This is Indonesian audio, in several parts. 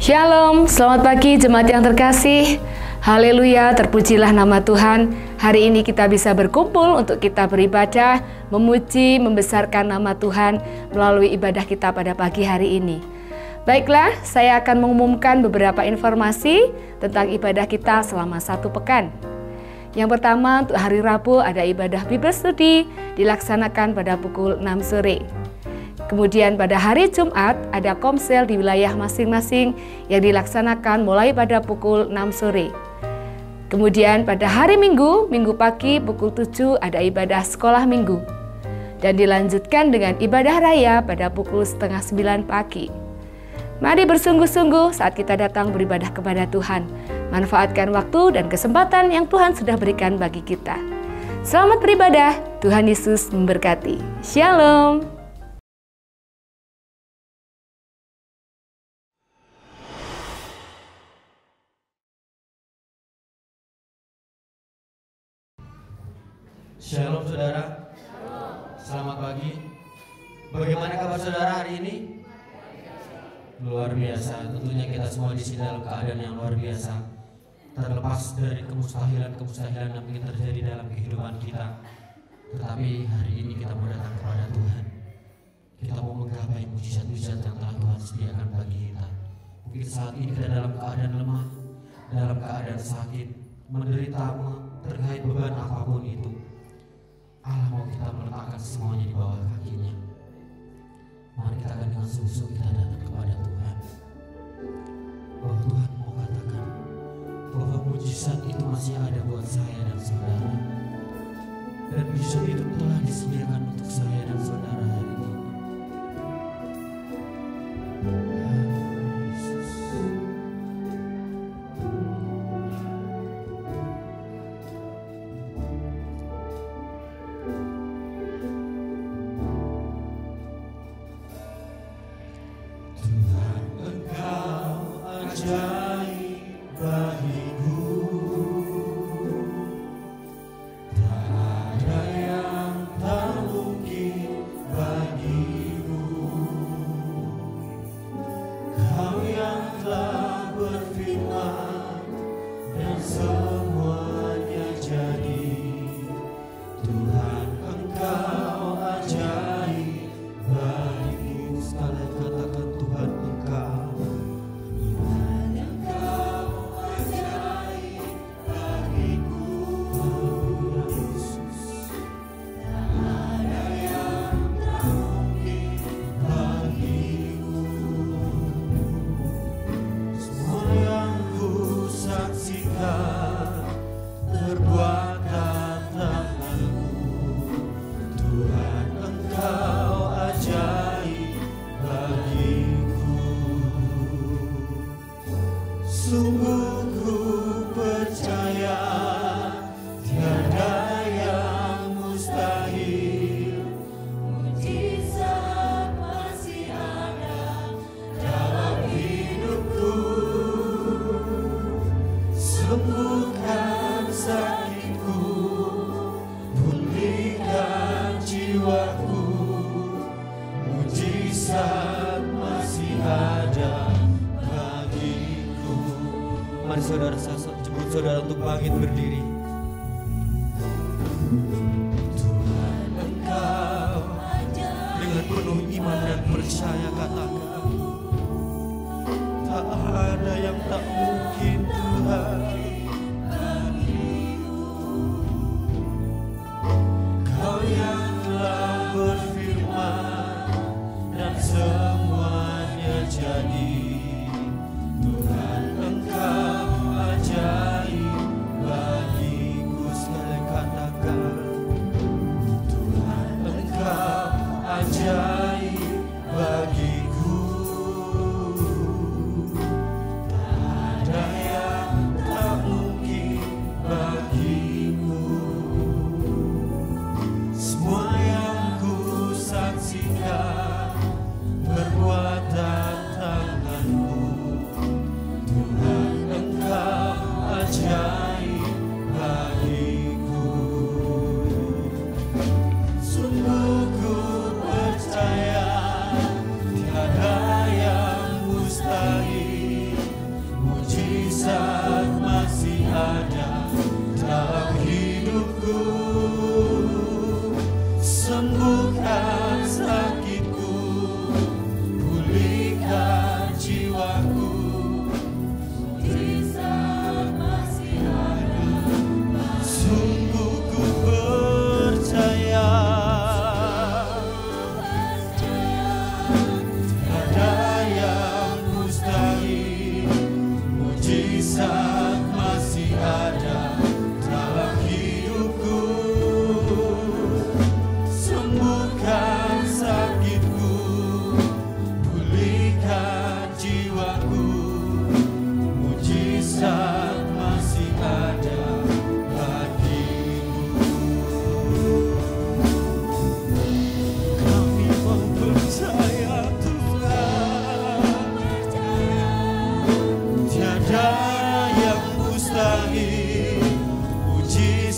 Shalom, selamat pagi jemaat yang terkasih. Haleluya, terpujilah nama Tuhan. Hari ini kita bisa berkumpul untuk kita beribadah, memuji, membesarkan nama Tuhan melalui ibadah kita pada pagi hari ini. Baiklah, saya akan mengumumkan beberapa informasi tentang ibadah kita selama satu pekan. Yang pertama, untuk hari Rabu ada ibadah Bible Study dilaksanakan pada pukul 6 sore. Kemudian pada hari Jumat ada komsel di wilayah masing-masing yang dilaksanakan mulai pada pukul 6 sore. Kemudian pada hari Minggu, Minggu pagi pukul 7 ada ibadah sekolah Minggu. Dan dilanjutkan dengan ibadah raya pada pukul setengah 9 pagi. Mari bersungguh-sungguh saat kita datang beribadah kepada Tuhan. Manfaatkan waktu dan kesempatan yang Tuhan sudah berikan bagi kita. Selamat beribadah, Tuhan Yesus memberkati. Shalom. Shalom saudara. Selamat pagi. Bagaimana kabar saudara hari ini? Luar biasa. Tentunya kita semua di sini dalam keadaan yang luar biasa. Terlepas dari kemustahilan yang mungkin terjadi dalam kehidupan kita. Tetapi hari ini kita mau datang kepada Tuhan. Kita mau menggapai mujizat-mujizat yang telah Tuhan sediakan bagi kita. Mungkin saat ini kita dalam keadaan lemah, dalam keadaan sakit, menderita terkait beban apapun itu. Allah mau kita meletakkan semuanya di bawah kakinya. Mari kita akan dengan sungguh-sungguh kita datang kepada Tuhan. Bahwa Tuhan mau katakan bahwa mujizat itu masih ada buat saya dan saudara. Dan mujizat itu telah disediakan untuk saya dan saudara hari ini. Saudara untuk bangkit berdiri. Tuhan Engkau dengan penuh iman dan percaya katakan, tak ada yang tak mungkin Tuhan. Kau yang telah berfirman dan semuanya jadi. Tuhan Engkau ajaib bagi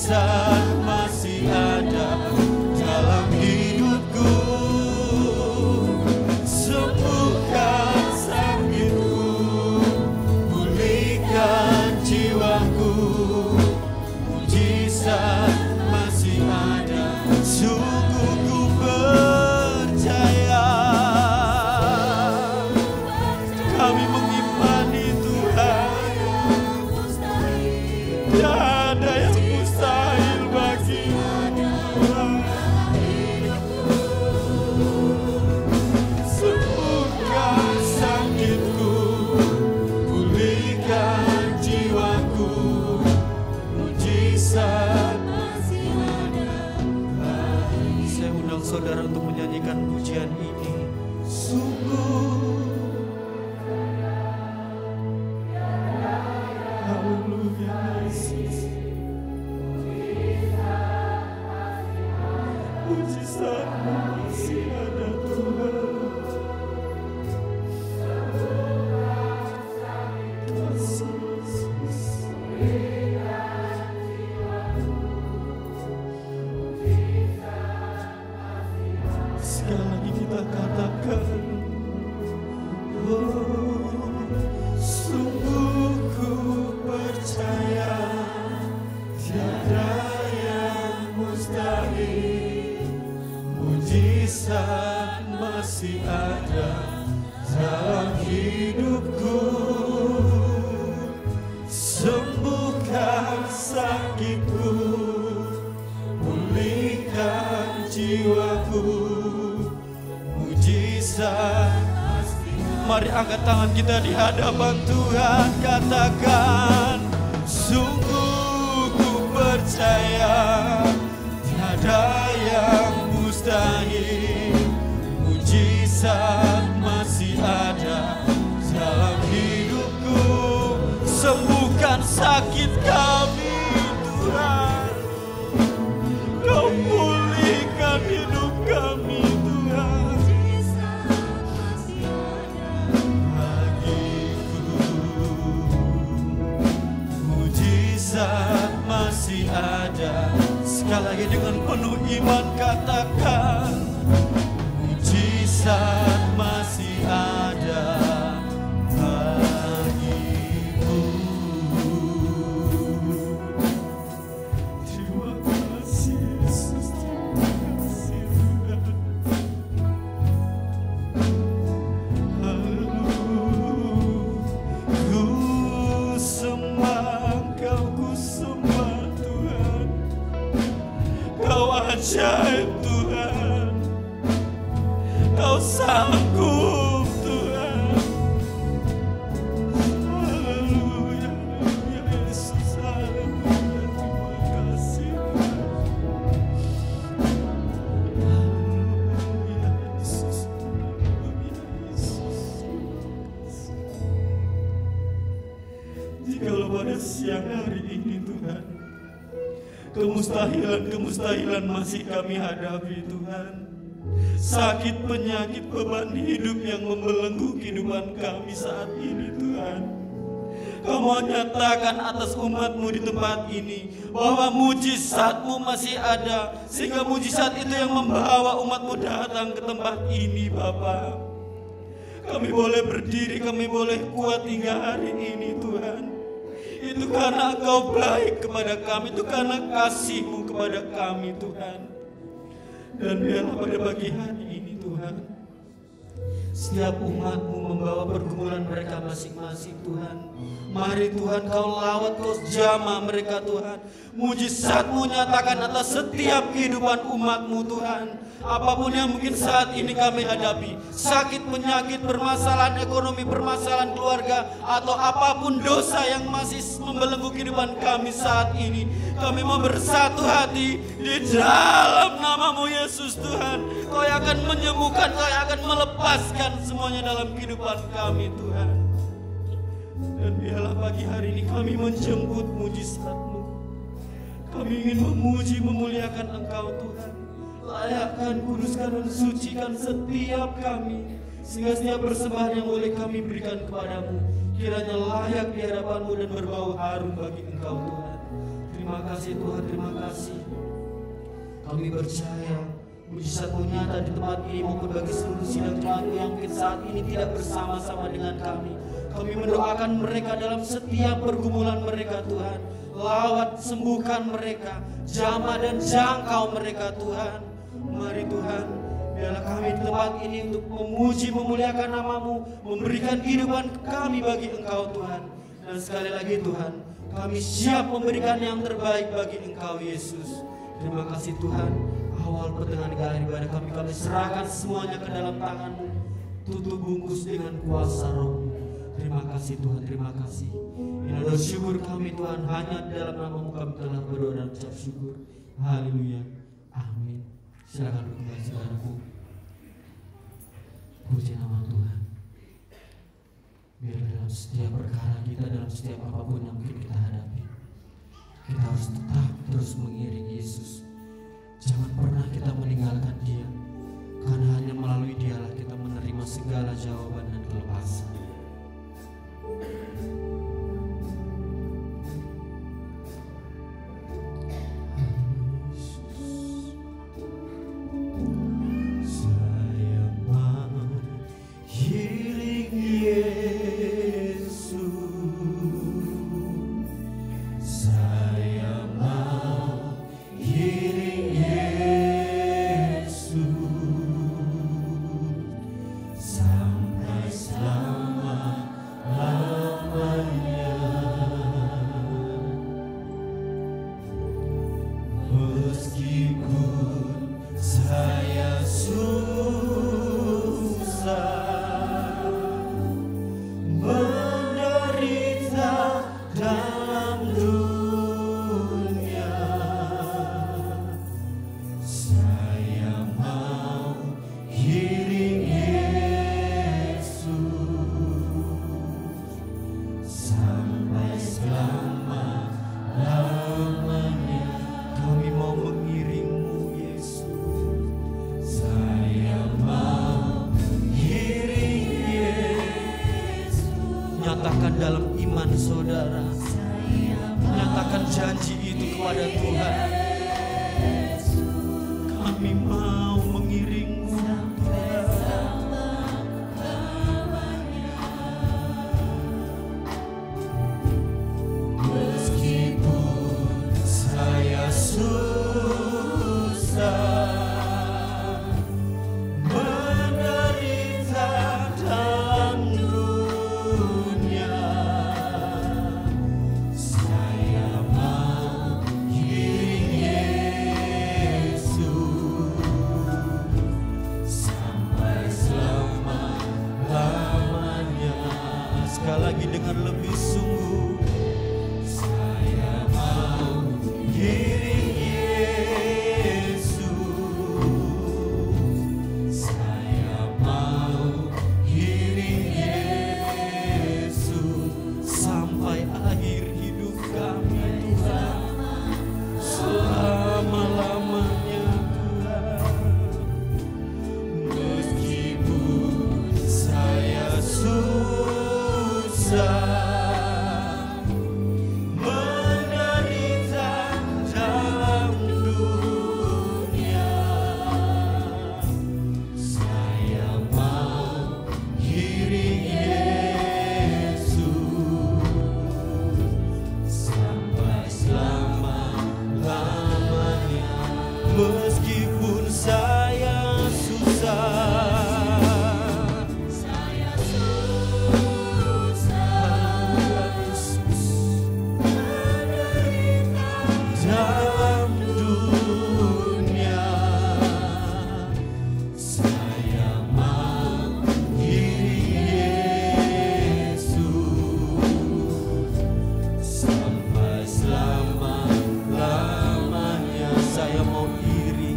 mujizat masih ada dalam hidupku. Sembuhkan sakitku, pulihkan jiwaku. Mujizat masih ada, sungguh ku percaya. Kami mengimani Tuhan, tak ada yang mustahil bagimu Tuhan. Sembuhkan sakitku, pulihkan jiwaku. Mujizat masih ada. Saya undang saudara untuk menyanyikan pujian ini. Sungguh haleluya Yesus. Mujizat masih ada Tuhan. Kasih Yesus. Sekali lagi kita katakan, oh, sungguh ku percaya tiada yang mustahil. Mujizat masih ada dalam hidupku. Sembuhkan sakitku, pulihkan jiwaku. Mujizat. Mari angkat tangan kita di hadapan Tuhan, katakan, sungguh ku percaya tiada yang mustahil. Mujizat masih ada dalam hidupku. Sembuhkan sakit kami Tuhan, Kau pulihkan hidup kami Tuhan. Mujizat masih ada. Sekali lagi dengan penuh iman katakan, mujizat masih ada bagiku. Terima kasih Yesus, terima kasih Tuhan. Ku sembah Engkau, ku sembah Tuhan. Kau ajaib Tuhan, Kau sanggup Tuhan. Haleluya, haleluya Yesus, haleluya. Terima kasih Tuhan. Haleluya Yesus, haleluya Yesus. Jikalau pada siang hari ini Tuhan, kemustahilan masih kami hadapi Tuhan. Sakit, penyakit, beban hidup yang membelenggu kehidupan kami saat ini Tuhan. Kau mau nyatakan atas umat-Mu di tempat ini bahwa mujizat-Mu masih ada, sehingga mujizat itu yang membawa umat-Mu datang ke tempat ini Bapa. Kami boleh berdiri, kami boleh kuat hingga hari ini Tuhan. Itu karena Engkau baik kepada kami, itu karena kasih-Mu kepada kami Tuhan. Dan biarlah pada pagi hari ini Tuhan, setiap umat-Mu membawa pergumulan mereka masing-masing Tuhan. Mari Tuhan Kau lawat, Kau jamah mereka Tuhan. Mujizat-Mu nyatakan atas setiap kehidupan umat-Mu Tuhan. Apapun yang mungkin saat ini kami hadapi, sakit, penyakit, permasalahan ekonomi, permasalahan keluarga, atau apapun dosa yang masih membelenggu kehidupan kami saat ini, kami mau bersatu hati di dalam nama-Mu Yesus Tuhan. Kau yang akan menyembuhkan, Kau yang akan melepaskan semuanya dalam kehidupan kami Tuhan. Dan biarlah pagi hari ini kami menjemput mujizat-Mu. Kami ingin memuji, memuliakan Engkau Tuhan. Layakkan, kuduskan, dan sucikan setiap kami, sehingga setiap persembahan yang boleh kami berikan kepadamu kiranya layak di hadapan-Mu dan berbau harum bagi Engkau Tuhan. Terima Terima kasih Tuhan, terima kasih. Kami percaya mujizat-Mu nyata di tempat ini maupun bagi seluruh sidang jemaat-Mu yang mungkin saat ini tidak bersama-sama dengan kami. Kami mendoakan mereka dalam setiap pergumulan mereka Tuhan. Lawat, sembuhkan mereka, jamah dan jangkau mereka Tuhan. Mari Tuhan, biarlah kami di tempat ini untuk memuji, memuliakan nama-Mu, memberikan kehidupan kami bagi Engkau Tuhan. Dan sekali lagi Tuhan, kami siap memberikan yang terbaik bagi Engkau Yesus. Terima kasih Tuhan. Awal pertengahan akhir ibadah kami serahkan semuanya ke dalam tangan-Mu. Tutup bungkus dengan kuasa Roh-Mu. Terima kasih Tuhan, terima kasih. Ini adalah syukur kami Tuhan, hanya dalam nama-Mu kami telah berdoa dan ucap syukur. Haleluya, amin. Silakan kembali saudaraku. Puji nama Tuhan. Biar dalam setiap perkara kita, dalam setiap apapun yang mungkin kita hadapi, kita harus tetap terus mengiring Yesus. Jangan pernah kita meninggalkan Dia, karena hanya melalui Dialah kita menerima segala jawaban dan kelepasan. Nyatakan dalam iman saudara, nyatakan janji itu kepada Tuhan. Kami mau mengiringmu Tuhan. Meskipun saya susah saya mau iri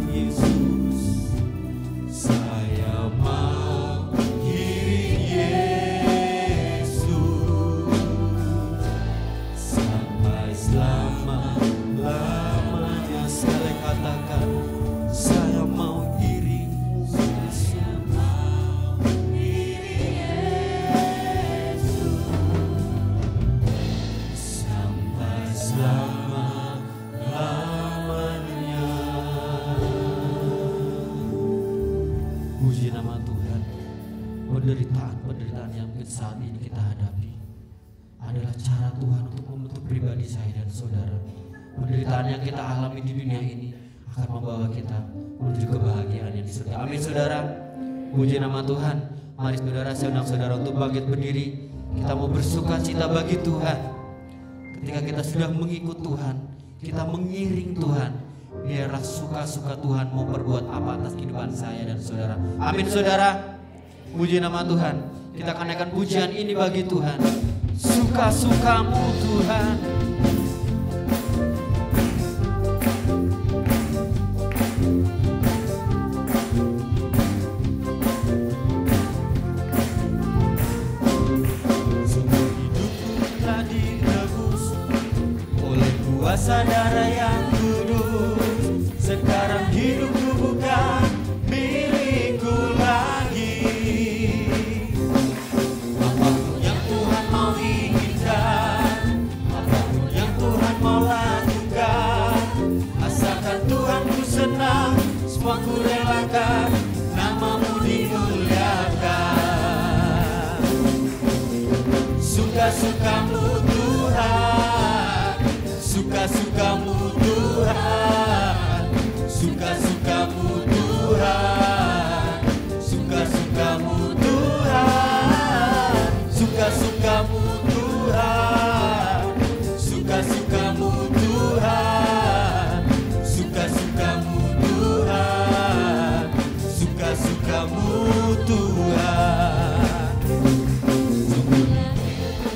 penderitaan yang saat ini kita hadapi adalah cara Tuhan untuk membentuk pribadi saya dan saudara. Penderitaan yang kita alami di dunia ini akan membawa kita menuju kebahagiaan yang di surga. Amin saudara. Puji nama Tuhan. Mari saudara, saya undang saudara untuk bangkit berdiri. Kita mau bersuka cita bagi Tuhan. Ketika kita sudah mengikut Tuhan, kita mengiring Tuhan, biarlah suka-suka Tuhan mau berbuat apa atas kehidupan saya dan saudara. Amin saudara. Puji nama Tuhan. Kita akan naikkan pujian ini bagi Tuhan. Suka-sukamu Tuhan. Semua hidupku telah ditebus oleh kuasa darah yang kudus. Sekarang hidupku bukan milikku lagi. Apapun yang Tuhan mau inginkan, apapun yang Tuhan mau lakukan, asalkan Tuhan ku senang, semua ku relakan, namamu dimuliakan. Suka-sukamu Tuhan, suka-sukamu Tuhan, suka-sukamu Tuhan, suka-sukamu Tuhan, suka-sukamu Tuhan, suka-sukamu Tuhan, suka-sukamu Tuhan, suka-sukamu Tuhan.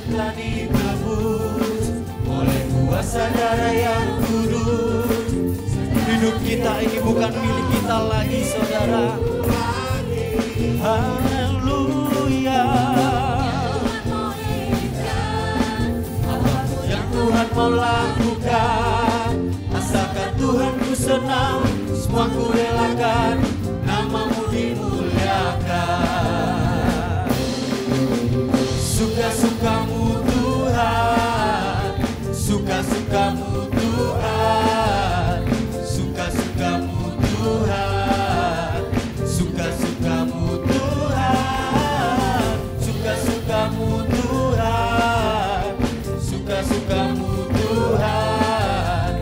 Telah ditebus oleh kuasa darah yang kudus. Hidup kita ini bukan milik kita lagi saudara. Haleluya. Apapun yang Tuhan mau lakukan, asalkan Tuhan ku senang, semua ku relakan, namamu dimuliakan. Suka-sukamu Tuhan, suka-sukamu Tuhan, suka-sukamu Tuhan, suka-sukamu Tuhan, suka-sukamu Tuhan, suka-sukamu Tuhan,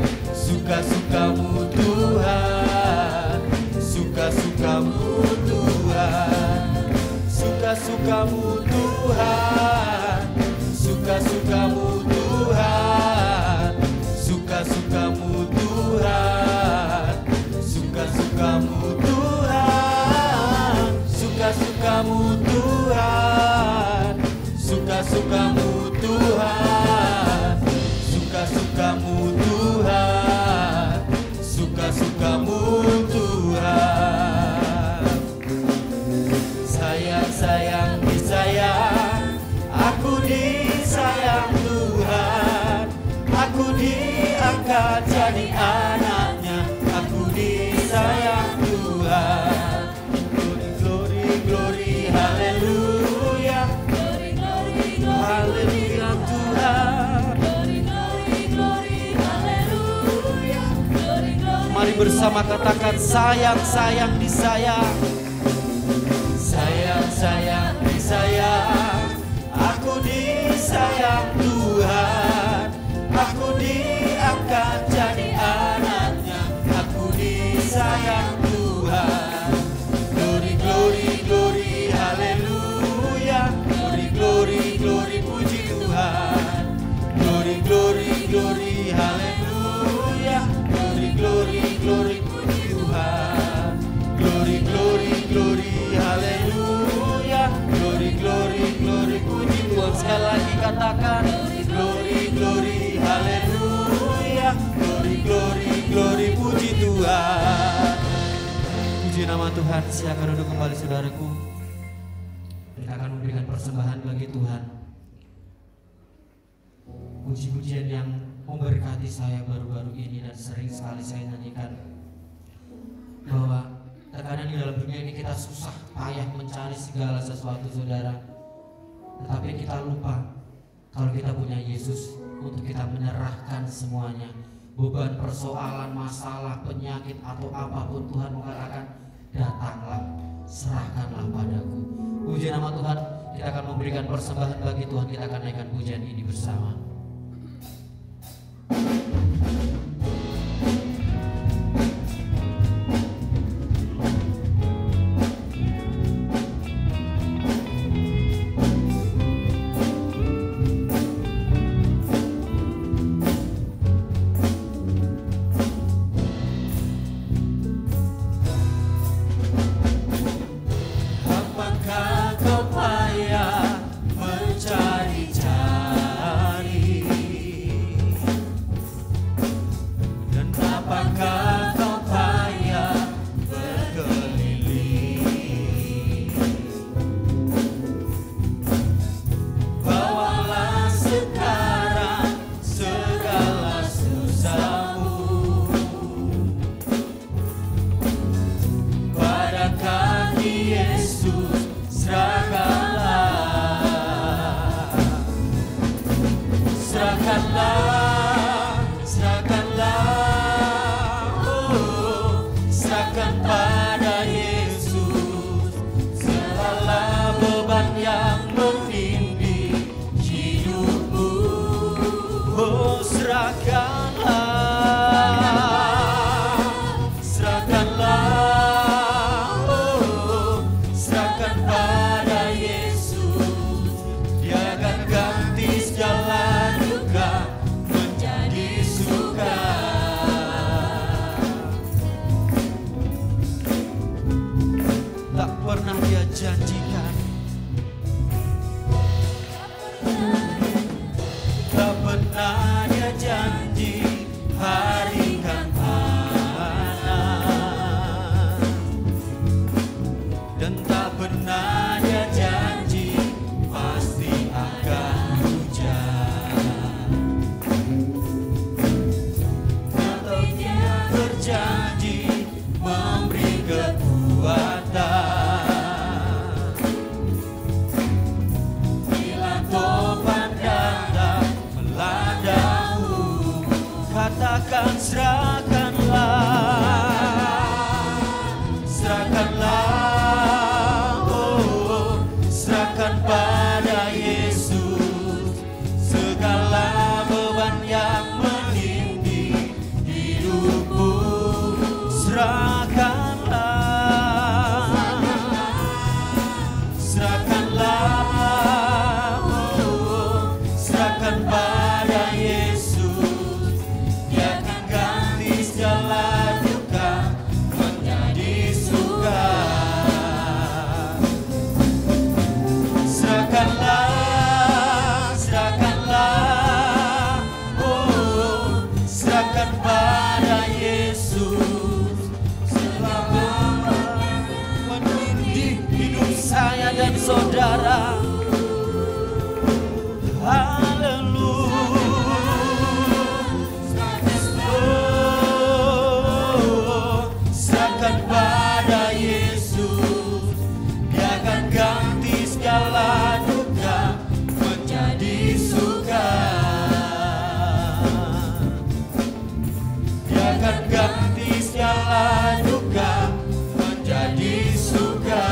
suka-sukamu Tuhan, suka-sukamu Tuhan, suka-sukamu Tuhan, suka-sukamu Tuhan, suka-sukamu Tuhan, suka-sukamu Tuhan, suka-sukamu Tuhan, suka-sukamu Tuhan, suka-sukamu Tuhan, suka-sukamu Tuhan. Sayang-sayang disayang, aku disayang Tuhan, aku diangkat jadi anaknya, aku disayang Tuhan. Glory, glory, glory, haleluya, glory, glory, haleluya Tuhan. Glory, glory, glory, haleluya, glory, glory. Mari bersama katakan sayang-sayang disayang. Sayang-sayang disayang, aku disayang Tuhan, aku diangkat jadi anaknya, aku disayang Tuhan. Glory, glory, glory, haleluya, glory, glory, glory, puji Tuhan. Glory, glory, glory, haleluya, glory, glory, glory, puji Tuhan. Glory, glory, glory, haleluya, glory, glory, glory, puji Tuhan. Sekali lagi katakan glory, glory, haleluya, glory, glory, glory, puji Tuhan. Puji nama Tuhan. Silakan duduk kembali saudaraku. Kita akan memberikan persembahan bagi Tuhan. Puji-pujian yang memberkati saya baru-baru ini dan sering sekali saya nyanyikan, bahwa terkadang di dalam dunia ini kita susah payah mencari segala sesuatu saudara, tetapi kita lupa kalau kita punya Yesus untuk kita menyerahkan semuanya. Beban, persoalan, masalah, penyakit atau apapun Tuhan mengatakan datanglah. serahkanlah padaku. Puji nama Tuhan, kita akan memberikan persembahan bagi Tuhan, kita akan naikkan pujian ini bersama. Saudara, serahkan pada Yesus, Dia akan ganti segala duka menjadi suka. Dia akan ganti segala duka menjadi suka.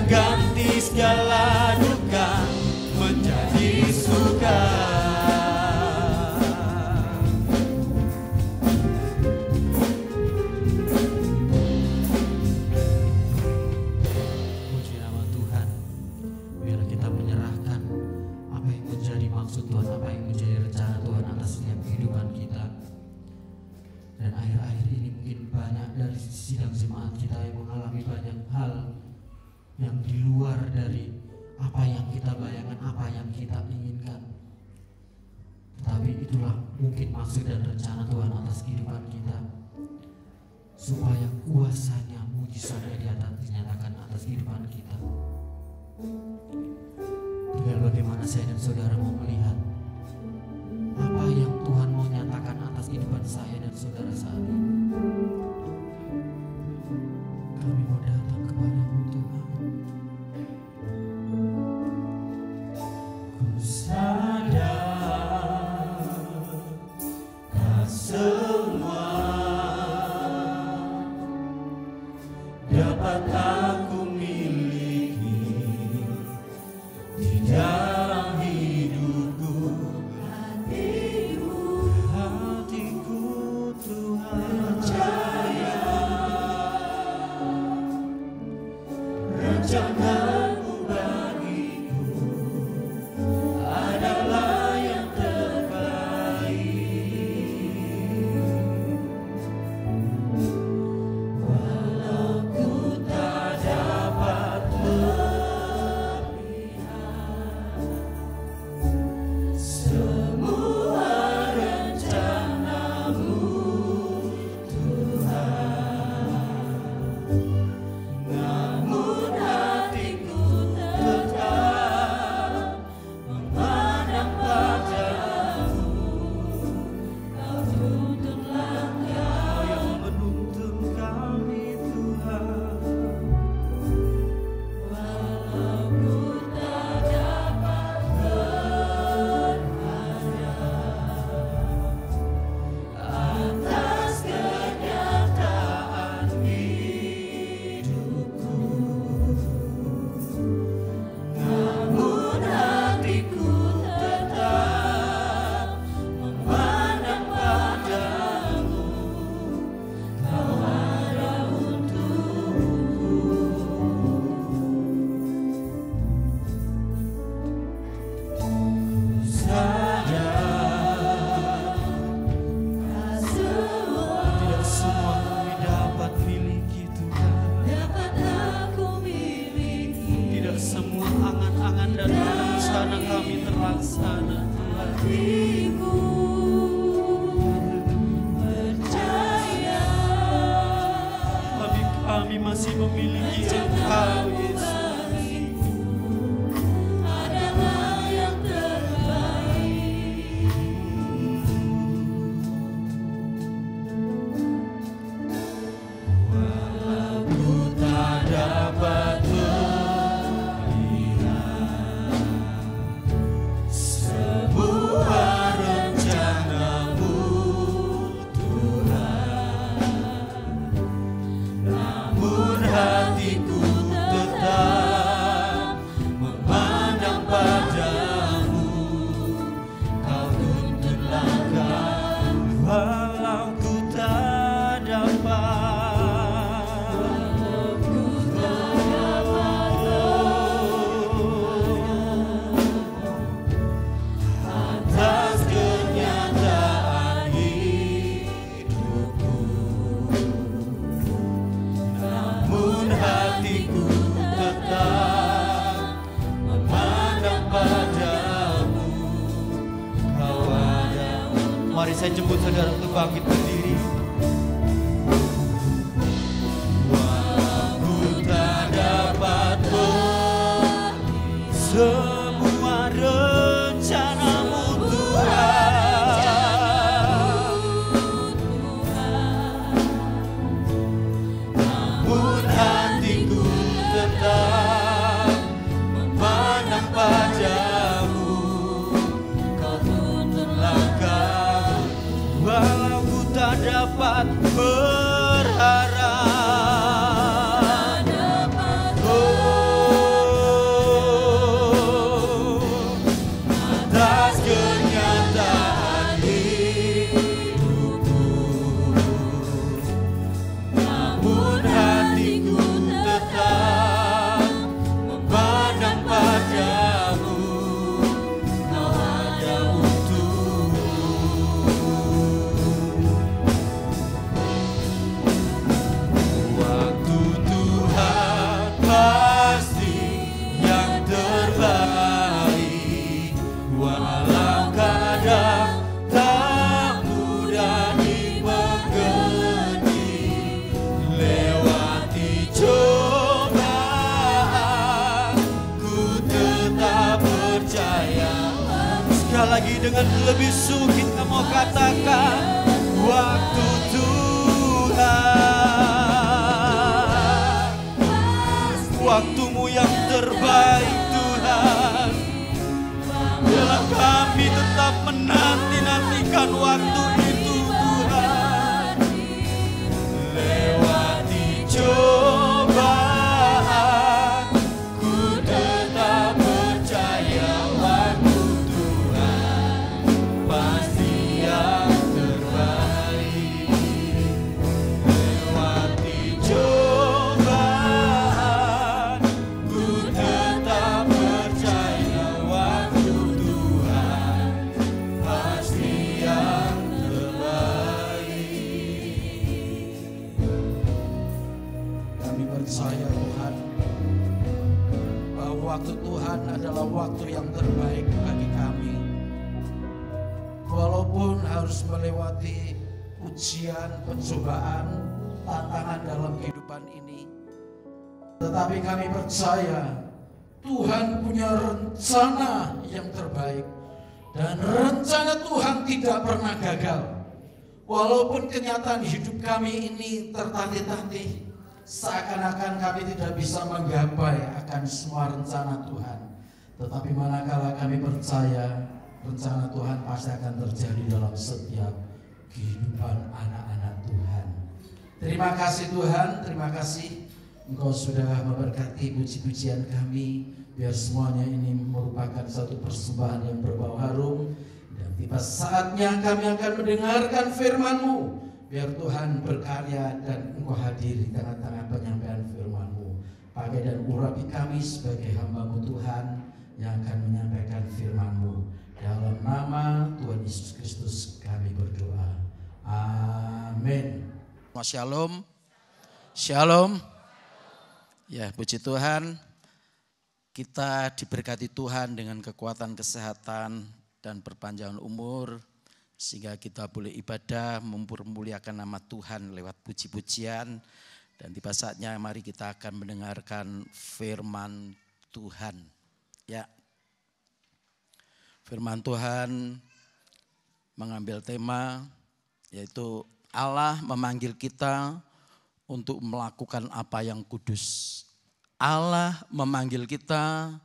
Ganti segala duka menjadi suka. Puji nama Tuhan. Biar kita menyerahkan apa yang menjadi maksud Tuhan, apa yang menjadi rencana Tuhan atas setiap kehidupan kita. Dan akhir-akhir ini mungkin banyak dari sidang jemaat kita yang mengalami banyak hal yang di luar dari apa yang kita bayangkan, apa yang kita inginkan. Tetapi itulah mungkin maksud dan rencana Tuhan atas kehidupan kita, supaya kuasanya, mujizatnya dinyatakan atas kehidupan kita. Tinggal bagaimana saya dan saudara mau melihat apa yang Tuhan mau nyatakan atas kehidupan saya dan saudara saat ini. Kami mau datang kepada-Mu Tuhan. Ku sadar semua Kami masih memiliki Engkau, Yesus. Mari saya jemput saudara untuk bangkit berdiri. Walau tak dapat semua rencana-Mu Tuhan, namun hatiku tetap memandang padamu. Kau tuntun langkah walau ku tak dapat berharap. Atas kenyataan hidupku, namun hatiku tetap memandang padamu. Kau ada untukku. Waktu Tuhan pasti yang terbaik, walau kadang tak mudah dimengerti. Lewati cobaan, ku tetap percaya. Sekali lagi dengan lebih sungguh kita mau katakan, waktu Tuhan, waktu-Mu yang terbaik Tuhan. Biarlah kami tetap menanti-nantikan waktu itu Tuhan. Lewati cobaan, ku tetap percaya waktu Tuhan pasti yang terbaik. Lewati cobaan, ku tetap percaya waktu Tuhan pasti yang terbaik. Kami percaya Tuhan bahwa waktu Tuhan adalah waktu yang terbaik bagi kami. Walaupun harus melewati ujian, pencobaan, tantangan dalam kehidupan ini, tetapi kami percaya Tuhan punya rencana yang terbaik. Dan rencana Tuhan tidak pernah gagal. Walaupun kenyataan hidup kami ini tertatih-tatih, seakan-akan kami tidak bisa menggapai akan semua rencana Tuhan. Tetapi manakala kami percaya rencana Tuhan pasti akan terjadi dalam setiap kehidupan anak-anak Tuhan. Terima kasih Tuhan, terima kasih Engkau sudah memberkati puji-pujian kami. Biar semuanya ini merupakan satu persembahan yang berbau harum. Dan tiba saatnya kami akan mendengarkan firman-Mu. Biar Tuhan berkarya dan Engkau hadir di tengah-tengah penyampaian firman-Mu. Pakai dan urapi kami sebagai hamba-Mu Tuhan yang akan menyampaikan firman-Mu. Dalam nama Tuhan Yesus Kristus kami berdoa. Amin. Shalom. Shalom. Ya, puji Tuhan. Kita diberkati Tuhan dengan kekuatan kesehatan dan perpanjangan umur sehingga kita boleh ibadah mempermuliakan nama Tuhan lewat puji-pujian. Dan tiba saatnya mari kita akan mendengarkan firman Tuhan. Ya. Firman Tuhan mengambil tema yaitu Allah memanggil kita untuk melakukan apa yang kudus. Allah memanggil kita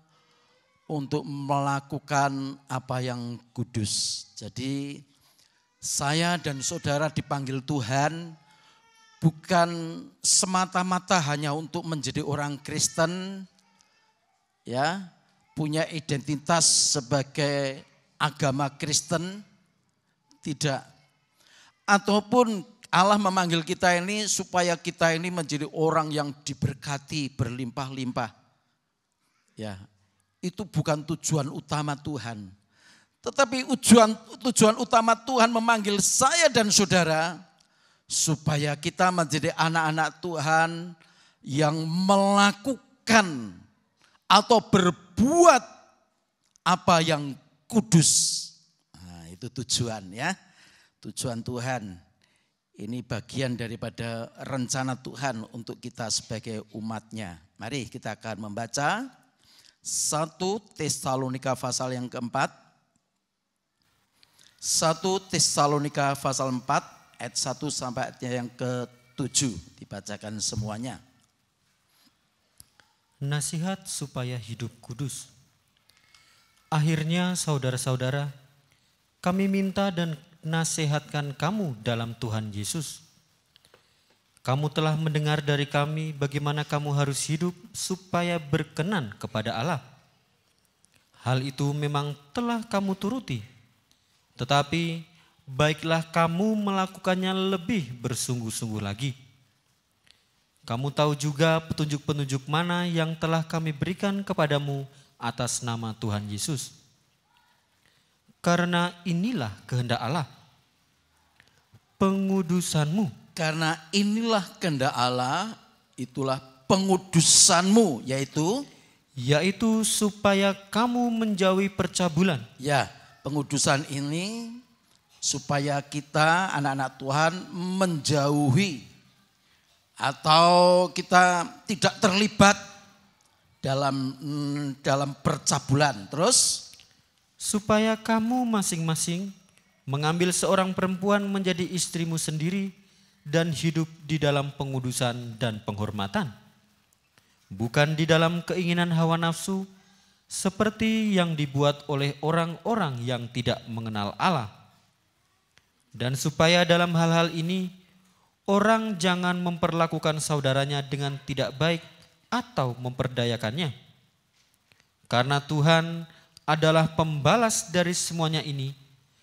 untuk melakukan apa yang kudus. Jadi saya dan saudara dipanggil Tuhan bukan semata-mata hanya untuk menjadi orang Kristen, ya, punya identitas sebagai agama Kristen, tidak. Ataupun Allah memanggil kita ini supaya kita ini menjadi orang yang diberkati berlimpah-limpah. Ya, itu bukan tujuan utama Tuhan. Tetapi tujuan utama Tuhan memanggil saya dan saudara supaya kita menjadi anak-anak Tuhan yang melakukan atau berbuat apa yang kudus. Nah, itu tujuan ya. Tujuan Tuhan. Ini bagian daripada rencana Tuhan untuk kita sebagai umatnya. Mari kita akan membaca 1 Tesalonika pasal yang keempat. 1 Tesalonika pasal 4 ayat 1 sampai ayat yang ke-7. Dibacakan semuanya. Nasihat supaya hidup kudus. Akhirnya saudara-saudara, kami minta dan nasihatkan kamu dalam Tuhan Yesus. Kamu telah mendengar dari kami bagaimana kamu harus hidup supaya berkenan kepada Allah. Hal itu memang telah kamu turuti, tetapi baiklah kamu melakukannya lebih bersungguh-sungguh lagi. Kamu tahu juga petunjuk-petunjuk mana yang telah kami berikan kepadamu atas nama Tuhan Yesus. Karena inilah kehendak Allah, pengudusanmu. Karena inilah kehendak Allah, itulah pengudusanmu, yaitu supaya kamu menjauhi percabulan. Ya, pengudusan ini supaya kita anak-anak Tuhan menjauhi atau kita tidak terlibat dalam percabulan. Terus supaya kamu masing-masing mengambil seorang perempuan menjadi istrimu sendiri dan hidup di dalam pengudusan dan penghormatan. Bukan di dalam keinginan hawa nafsu seperti yang dibuat oleh orang-orang yang tidak mengenal Allah. Dan supaya dalam hal-hal ini orang jangan memperlakukan saudaranya dengan tidak baik atau memperdayakannya. Karena Tuhan adalah pembalas dari semuanya ini,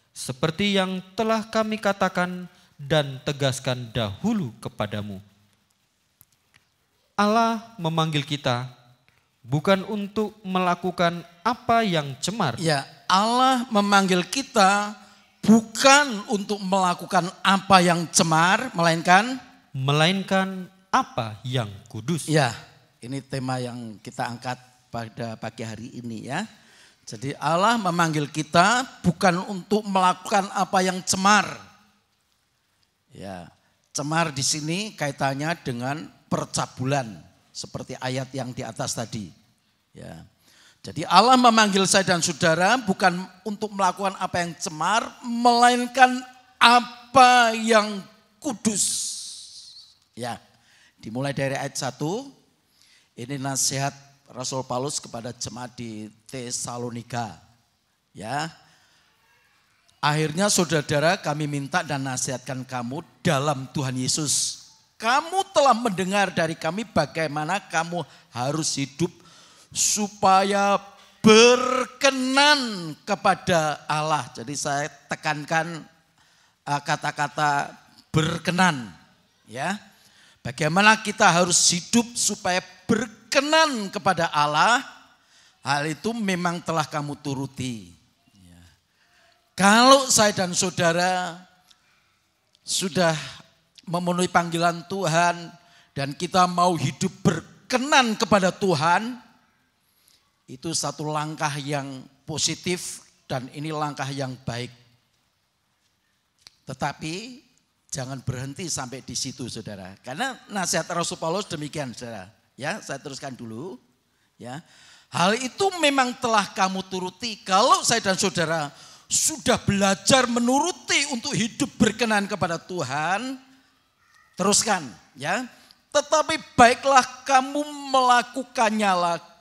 seperti yang telah kami katakan dan tegaskan dahulu kepadamu. Allah memanggil kita bukan untuk melakukan apa yang cemar. Ya, Allah memanggil kita bukan untuk melakukan apa yang cemar, melainkan apa yang kudus. Ya, ini tema yang kita angkat pada pagi hari ini ya. Jadi Allah memanggil kita bukan untuk melakukan apa yang cemar. Ya, cemar di sini kaitannya dengan percabulan seperti ayat yang di atas tadi. Ya. Jadi Allah memanggil saya dan saudara bukan untuk melakukan apa yang cemar, melainkan apa yang kudus. Ya. Dimulai dari ayat 1. Ini nasihat Rasul Paulus kepada jemaat di Tesalonika. Ya. Akhirnya saudara-saudara kami minta dan nasihatkan kamu dalam Tuhan Yesus. Kamu telah mendengar dari kami bagaimana kamu harus hidup supaya berkenan kepada Allah. Jadi saya tekankan kata-kata berkenan. Ya. Bagaimana kita harus hidup supaya berkenan kepada Allah, hal itu memang telah kamu turuti. Ya. Kalau saya dan saudara sudah memenuhi panggilan Tuhan dan kita mau hidup berkenan kepada Tuhan, itu satu langkah yang positif dan ini langkah yang baik. Tetapi jangan berhenti sampai di situ, saudara. Karena nasihat Rasul Paulus demikian, saudara. Ya, saya teruskan dulu. Ya, hal itu memang telah kamu turuti kalau saya dan saudara sudah belajar menuruti untuk hidup berkenan kepada Tuhan. Teruskan, ya. Tetapi baiklah kamu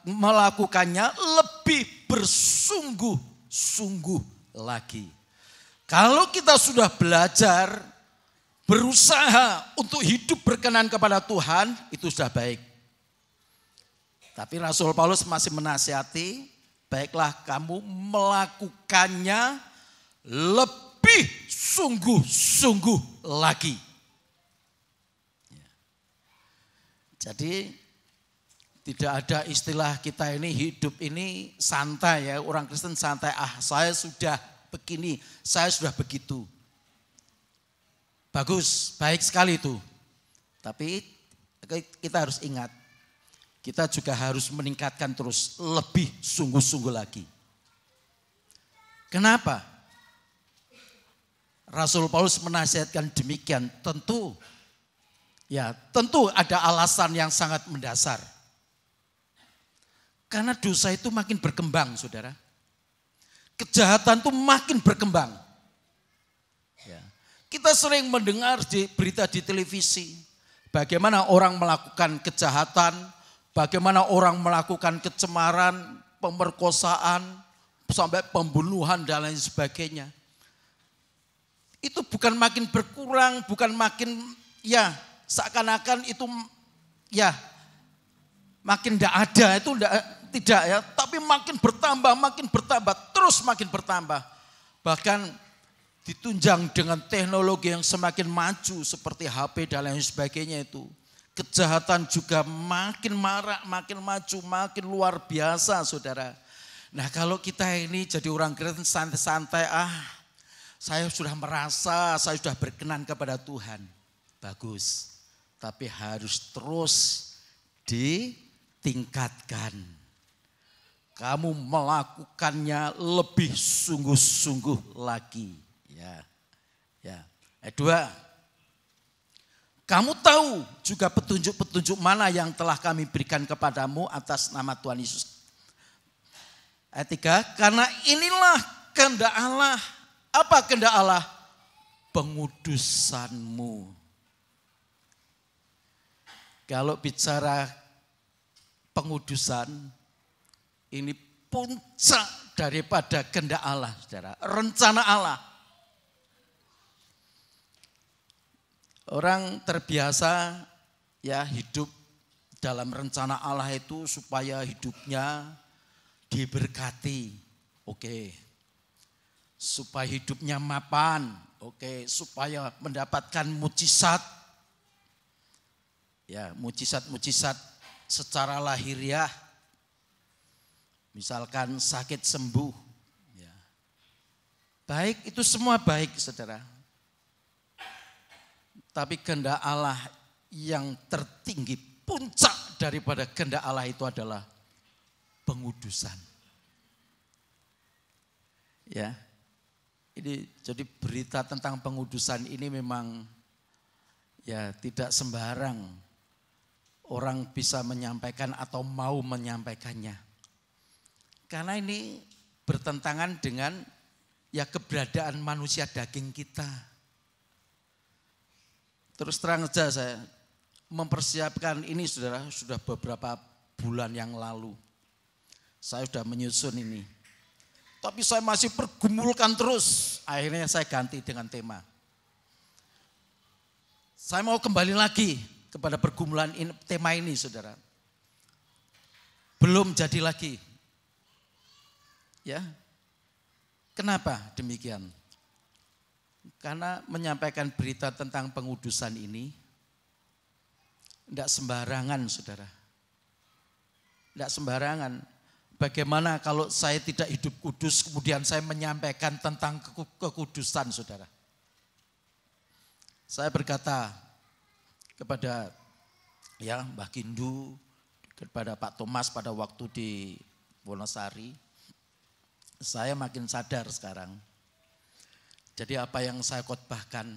melakukannya lebih bersungguh-sungguh lagi. Kalau kita sudah belajar, berusaha untuk hidup berkenan kepada Tuhan, itu sudah baik. Tapi Rasul Paulus masih menasihati, baiklah kamu melakukannya lebih sungguh-sungguh lagi. Jadi tidak ada istilah kita ini hidup ini santai ya, orang Kristen santai, saya sudah begini, saya sudah begitu. Bagus, baik sekali itu. Tapi kita harus ingat, kita juga harus meningkatkan terus lebih sungguh-sungguh lagi. Kenapa? Rasul Paulus menasihatkan demikian, tentu ada alasan yang sangat mendasar. Karena dosa itu makin berkembang, saudara. Kejahatan itu makin berkembang. Ya. Kita sering mendengar di berita di televisi, bagaimana orang melakukan kejahatan, bagaimana orang melakukan kecemaran, pemerkosaan, sampai pembunuhan dan lain sebagainya. Itu bukan makin berkurang, bukan makin seakan-akan itu makin tidak ada, itu tidak ya, tapi makin bertambah, terus makin bertambah. Bahkan ditunjang dengan teknologi yang semakin maju seperti HP dan lain sebagainya itu. Kejahatan juga makin marak, makin maju, makin luar biasa, saudara. Nah, kalau kita ini jadi orang Kristen santai-santai, saya sudah merasa saya sudah berkenan kepada Tuhan. Bagus. Tapi harus terus ditingkatkan. Kamu melakukannya lebih sungguh-sungguh lagi. Dua, kamu tahu juga petunjuk-petunjuk mana yang telah kami berikan kepadamu atas nama Tuhan Yesus. Ayat 3, karena inilah kehendak Allah. Apa kehendak Allah? Pengudusanmu. Kalau bicara pengudusan, ini puncak daripada kehendak Allah, saudara. Rencana Allah. Orang terbiasa hidup dalam rencana Allah itu supaya hidupnya diberkati. Oke. Supaya hidupnya mapan. Oke. Supaya mendapatkan mujizat. Mujizat-mujizat secara lahiriah. Misalkan sakit sembuh. Baik, itu semua baik, saudara. Tapi kehendak Allah yang tertinggi, puncak daripada kehendak Allah itu adalah pengudusan. Ini jadi berita tentang pengudusan ini memang tidak sembarang orang bisa menyampaikan atau mau menyampaikannya. Karena ini bertentangan dengan keberadaan manusia daging kita. Terus terang saja saya mempersiapkan ini, saudara, sudah beberapa bulan yang lalu. Saya sudah menyusun ini. Tapi saya masih pergumulkan terus. Akhirnya saya ganti dengan tema. Saya mau kembali lagi kepada pergumulan ini, tema ini, saudara. Belum jadi lagi. Kenapa demikian? Karena menyampaikan berita tentang pengudusan ini tidak sembarangan, saudara. Tidak sembarangan. Bagaimana kalau saya tidak hidup kudus, kemudian saya menyampaikan tentang kekudusan, saudara. Saya berkata kepada Mbah Kindu, kepada Pak Thomas pada waktu di Wonosari, saya makin sadar sekarang. Jadi apa yang saya khotbahkan,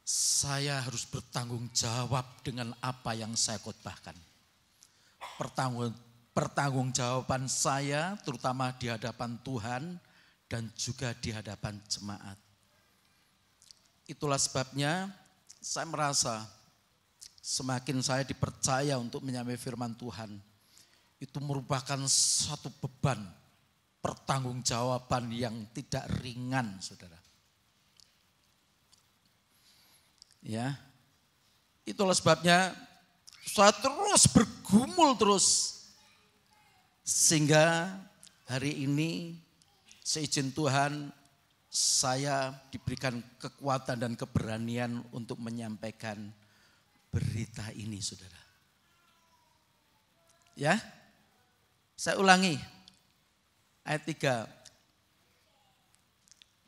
saya harus bertanggung jawab dengan apa yang saya khotbahkan. Pertanggungjawaban saya terutama di hadapan Tuhan dan juga di hadapan jemaat. Itulah sebabnya saya merasa semakin saya dipercaya untuk menyampaikan firman Tuhan, itu merupakan satu beban pertanggungjawaban yang tidak ringan, saudara. Ya, itulah sebabnya saya terus bergumul terus. Sehingga hari ini seizin Tuhan saya diberikan kekuatan dan keberanian untuk menyampaikan berita ini, saudara. Ya, saya ulangi ayat 3.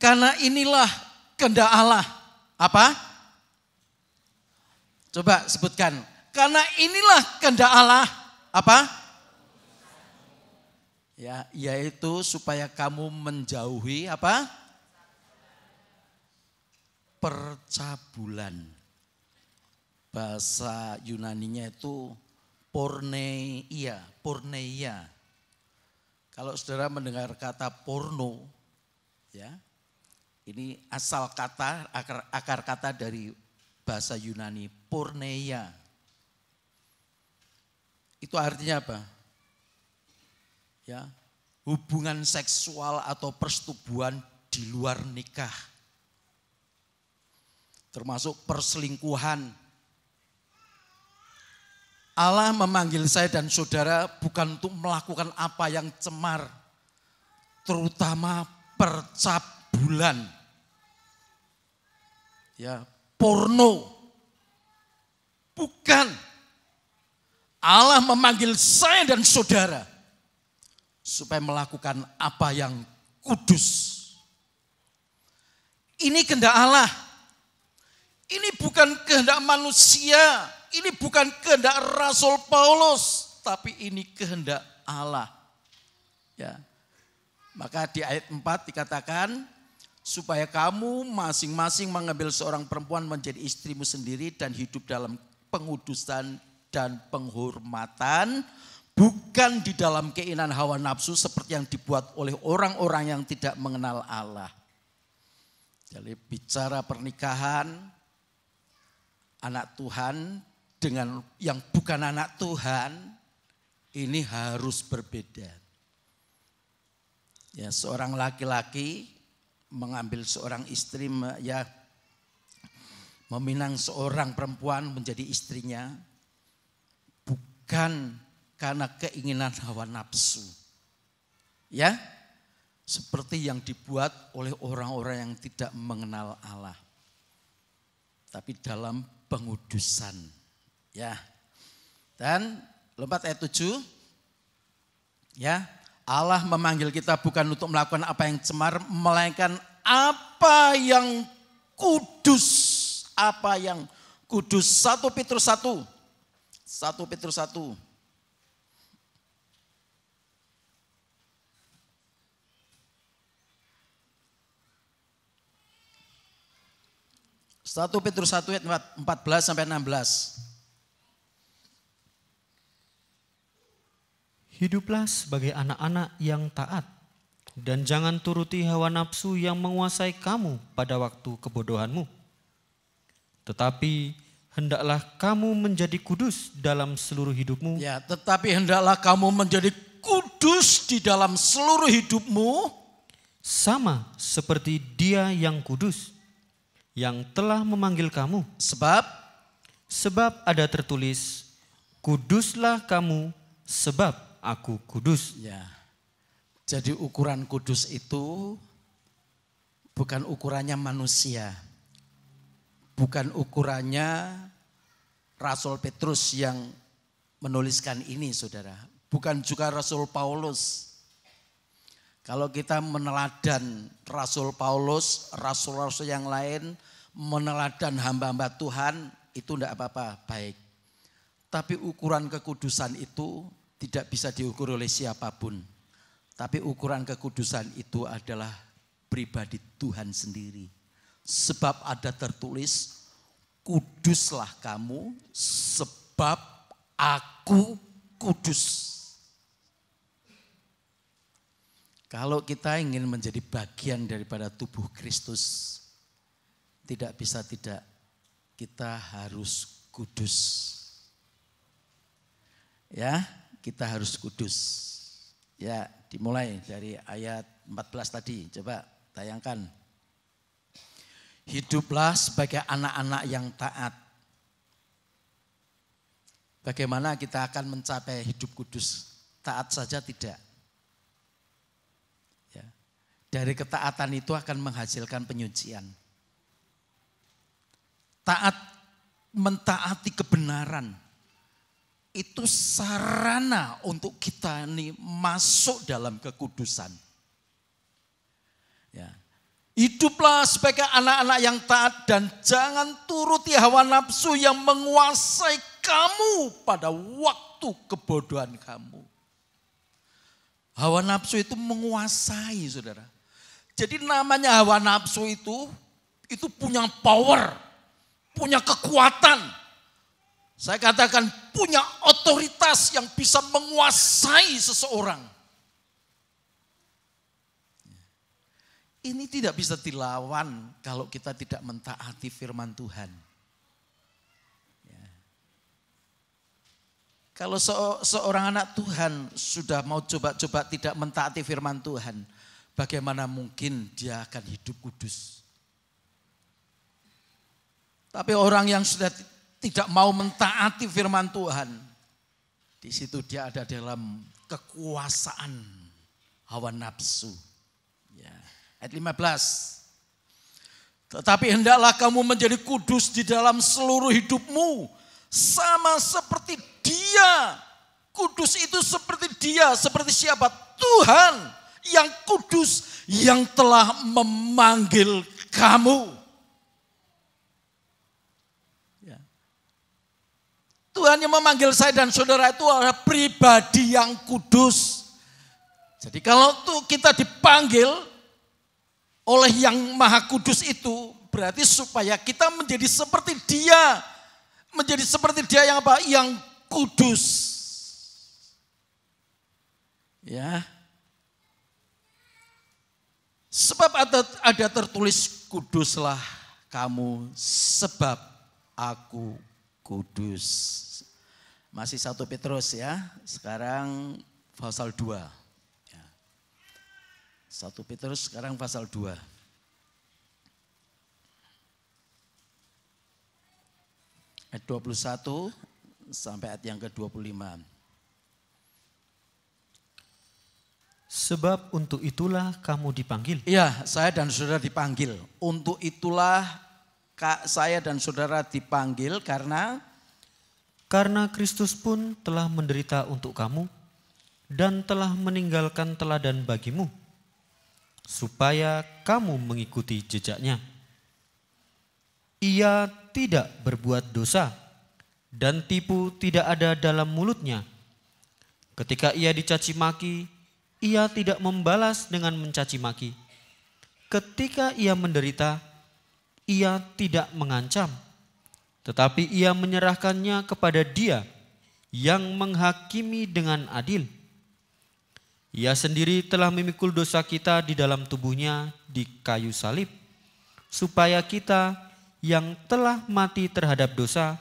Karena inilah kehendak Allah. Apa? Coba sebutkan. Karena inilah kehendak Allah. Apa? Ya, yaitu supaya kamu menjauhi apa? Percabulan. Bahasa Yunaninya itu porneia. Kalau saudara mendengar kata porno, ya, ini asal kata, akar kata dari bahasa Yunani, porneia. Itu artinya apa? Ya, hubungan seksual atau persetubuhan di luar nikah. Termasuk perselingkuhan. Allah memanggil saya dan saudara bukan untuk melakukan apa yang cemar, terutama percabulan. Ya, porno. Bukan. Allah memanggil saya dan saudara supaya melakukan apa yang kudus. Ini kehendak Allah. Ini bukan kehendak manusia. Ini bukan kehendak Rasul Paulus, tapi ini kehendak Allah. Ya. Maka di ayat 4 dikatakan, supaya kamu masing-masing mengambil seorang perempuan menjadi istrimu sendiri dan hidup dalam pengudusan dan penghormatan, bukan di dalam keinginan hawa nafsu seperti yang dibuat oleh orang-orang yang tidak mengenal Allah. Jadi bicara pernikahan, anak Tuhan dengan yang bukan anak Tuhan, ini harus berbeda. Ya, seorang laki-laki mengambil seorang istri, ya, meminang seorang perempuan menjadi istrinya, bukan karena keinginan hawa nafsu. Ya, seperti yang dibuat oleh orang-orang yang tidak mengenal Allah. Tapi dalam pengudusan. Ya, dan lompat ayat 7, ya, Allah memanggil kita bukan untuk melakukan apa yang cemar, melainkan apa yang kudus. Apa yang kudus. 1 Petrus 1. 1 Petrus 1. Satu Petrus 1 ayat 14 sampai 16. Hiduplah sebagai anak-anak yang taat dan jangan turuti hawa nafsu yang menguasai kamu pada waktu kebodohanmu. Tetapi hendaklah kamu menjadi kudus dalam seluruh hidupmu. Ya, tetapi hendaklah kamu menjadi kudus di dalam seluruh hidupmu. Sama seperti Dia yang kudus, yang telah memanggil kamu. Sebab ada tertulis, kuduslah kamu sebab Aku kudus. Ya. Jadi ukuran kudus itu bukan ukurannya manusia. Bukan ukurannya Rasul Petrus yang menuliskan ini, saudara. Bukan juga Rasul Paulus. Kalau kita meneladan Rasul Paulus, rasul-rasul yang lain, meneladan hamba-hamba Tuhan, itu tidak apa-apa, baik. Tapi ukuran kekudusan itu tidak bisa diukur oleh siapapun. Tapi ukuran kekudusan itu adalah pribadi Tuhan sendiri. Sebab ada tertulis, kuduslah kamu sebab aku kudus. Kalau kita ingin menjadi bagian daripada tubuh Kristus, tidak bisa tidak, kita harus kudus. Ya, kita harus kudus. Ya, dimulai dari ayat 14 tadi, coba tayangkan. Hiduplah sebagai anak-anak yang taat. Bagaimana kita akan mencapai hidup kudus? Taat saja tidak. Ya. Dari ketaatan itu akan menghasilkan penyucian. Taat, mentaati kebenaran. Itu sarana untuk kita ini masuk dalam kekudusan. Ya. Hiduplah sebagai anak-anak yang taat dan jangan turuti hawa nafsu yang menguasai kamu pada waktu kebodohan kamu. Hawa nafsu itu menguasai, saudara. Jadi namanya hawa nafsu itu punya power, punya kekuatan. Saya katakan punya otoritas yang bisa menguasai seseorang. Ini tidak bisa dilawan kalau kita tidak mentaati firman Tuhan. Ya. Kalau seorang anak Tuhan sudah mau coba-coba tidak mentaati firman Tuhan, bagaimana mungkin dia akan hidup kudus? Tapi orang yang sudah tidak mau mentaati firman Tuhan, di situ dia ada dalam kekuasaan hawa nafsu. Ya. Ayat 15. Tetapi hendaklah kamu menjadi kudus di dalam seluruh hidupmu, sama seperti Dia. Kudus itu seperti Dia, seperti siapa? Tuhan yang kudus yang telah memanggil kamu. Tuhan yang memanggil saya dan saudara itu adalah pribadi yang kudus. Jadi kalau kita dipanggil oleh yang maha kudus itu, berarti supaya kita menjadi seperti Dia. Menjadi seperti Dia yang apa? Yang kudus. Ya. Sebab ada tertulis, kuduslah kamu sebab aku kudus. Masih 1 Petrus ya. Sekarang pasal 2. Ya. 1 Petrus sekarang pasal 2. Ayat 21 sampai ayat yang ke-25. Sebab untuk itulah kamu dipanggil. Iya, saya dan saudara dipanggil. Untuk itulah saya dan saudara dipanggil karena Kristus pun telah menderita untuk kamu dan telah meninggalkan teladan bagimu, supaya kamu mengikuti jejaknya. Ia tidak berbuat dosa dan tipu tidak ada dalam mulutnya. Ketika ia dicaci maki, ia tidak membalas dengan mencaci maki. Ketika ia menderita, ia tidak mengancam, tetapi ia menyerahkannya kepada Dia yang menghakimi dengan adil. Ia sendiri telah memikul dosa kita di dalam tubuhnya di kayu salib, supaya kita yang telah mati terhadap dosa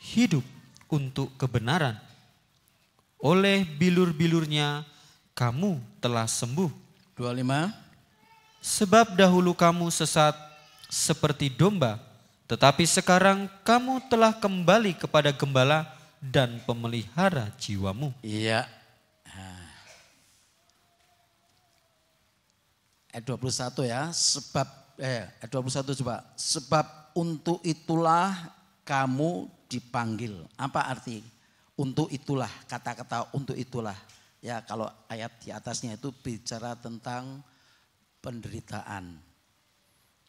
hidup untuk kebenaran. Oleh bilur-bilurnya kamu telah sembuh. 25. Sebab dahulu kamu sesat seperti domba, tetapi sekarang kamu telah kembali kepada gembala dan pemelihara jiwamu. Iya. Ayat 21 ya, ayat 21 coba. Sebab untuk itulah kamu dipanggil. Apa arti untuk itulah, kata-kata untuk itulah. Ya kalau ayat di atasnya itu bicara tentang penderitaan.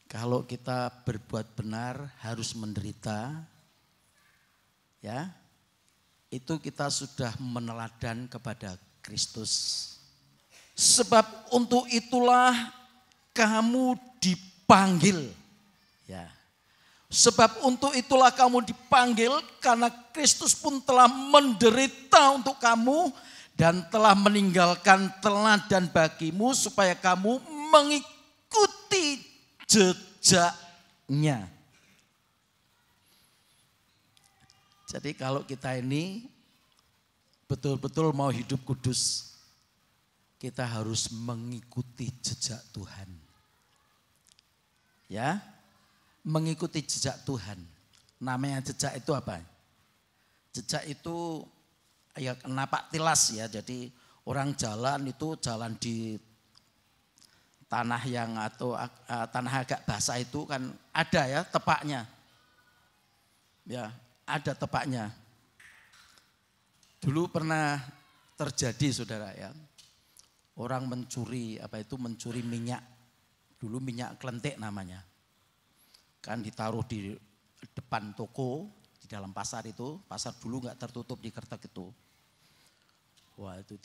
Kalau kita berbuat benar harus menderita, ya, itu kita sudah meneladan kepada Kristus. Sebab untuk itulah kamu dipanggil. Ya. Sebab untuk itulah kamu dipanggil, karena Kristus pun telah menderita untuk kamu dan telah meninggalkan teladan bagimu supaya kamu mengikuti jejaknya. Jadi kalau kita ini betul-betul mau hidup kudus, kita harus mengikuti jejak Tuhan. Ya, mengikuti jejak Tuhan. Namanya jejak itu apa? Jejak itu ya napak tilas ya. Jadi orang jalan itu jalan di tanah yang atau tanah agak basah itu kan ada ya tepaknya. Ya, ada tepaknya. Dulu pernah terjadi saudara ya. Orang mencuri mencuri minyak. Dulu minyak kelentik namanya. Kan ditaruh di depan toko, di dalam pasar itu. Pasar dulu enggak tertutup di kertek itu. Wah, itu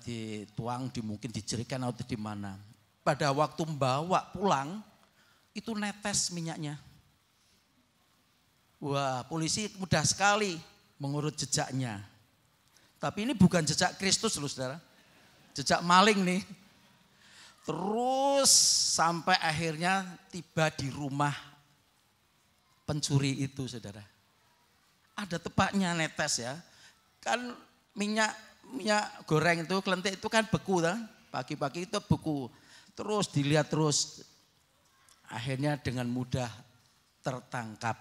dituang, mungkin dijerikan atau di mana. Pada waktu membawa pulang, itu netes minyaknya. Wah, polisi mudah sekali mengurut jejaknya. Tapi ini bukan jejak Kristus loh saudara. Jejak maling nih. Terus sampai akhirnya tiba di rumah pencuri itu saudara. Ada tepaknya netes ya. Kan minyak goreng itu, kelentik itu kan beku kan. Pagi-pagi itu beku. Terus dilihat terus. Akhirnya dengan mudah tertangkap.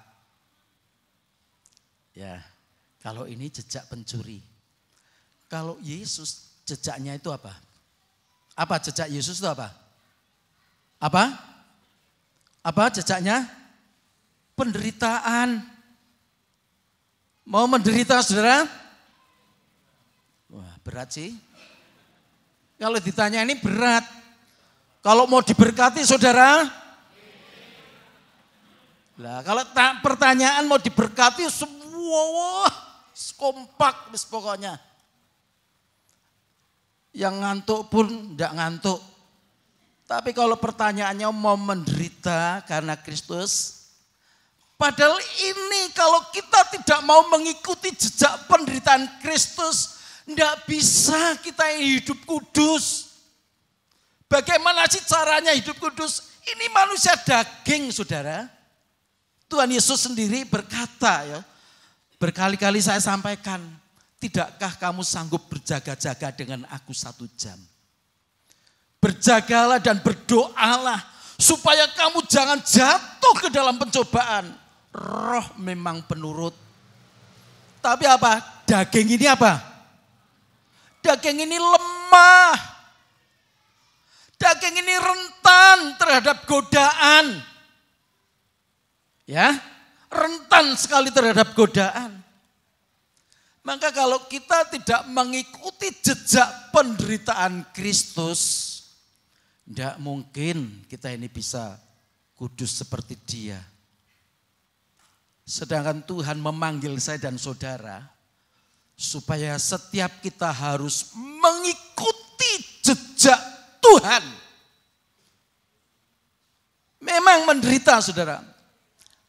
Ya, kalau ini jejak pencuri. Kalau Yesus jejaknya itu apa? Apa jejak Yesus itu apa? Apa? Apa jejaknya? Penderitaan. Mau menderita saudara? Wah, berat sih. Kalau ditanya ini berat. Kalau mau diberkati saudara? Lah, kalau pertanyaan mau diberkati semua kompak pokoknya. Yang ngantuk pun enggak ngantuk. Tapi kalau pertanyaannya mau menderita karena Kristus, padahal ini kalau kita tidak mau mengikuti jejak penderitaan Kristus, enggak bisa kita hidup kudus. Bagaimana sih caranya hidup kudus? Ini manusia daging saudara. Tuhan Yesus sendiri berkata ya, berkali-kali saya sampaikan, tidakkah kamu sanggup berjaga-jaga dengan aku 1 jam? Berjagalah dan berdoalah supaya kamu jangan jatuh ke dalam pencobaan. Roh memang penurut. Tapi apa? Daging ini apa? Daging ini lemah. Daging ini rentan terhadap godaan. Ya, rentan sekali terhadap godaan. Maka kalau kita tidak mengikuti jejak penderitaan Kristus, tidak mungkin kita ini bisa kudus seperti Dia. Sedangkan Tuhan memanggil saya dan saudara supaya setiap kita harus mengikuti jejak Tuhan. Memang menderita saudara.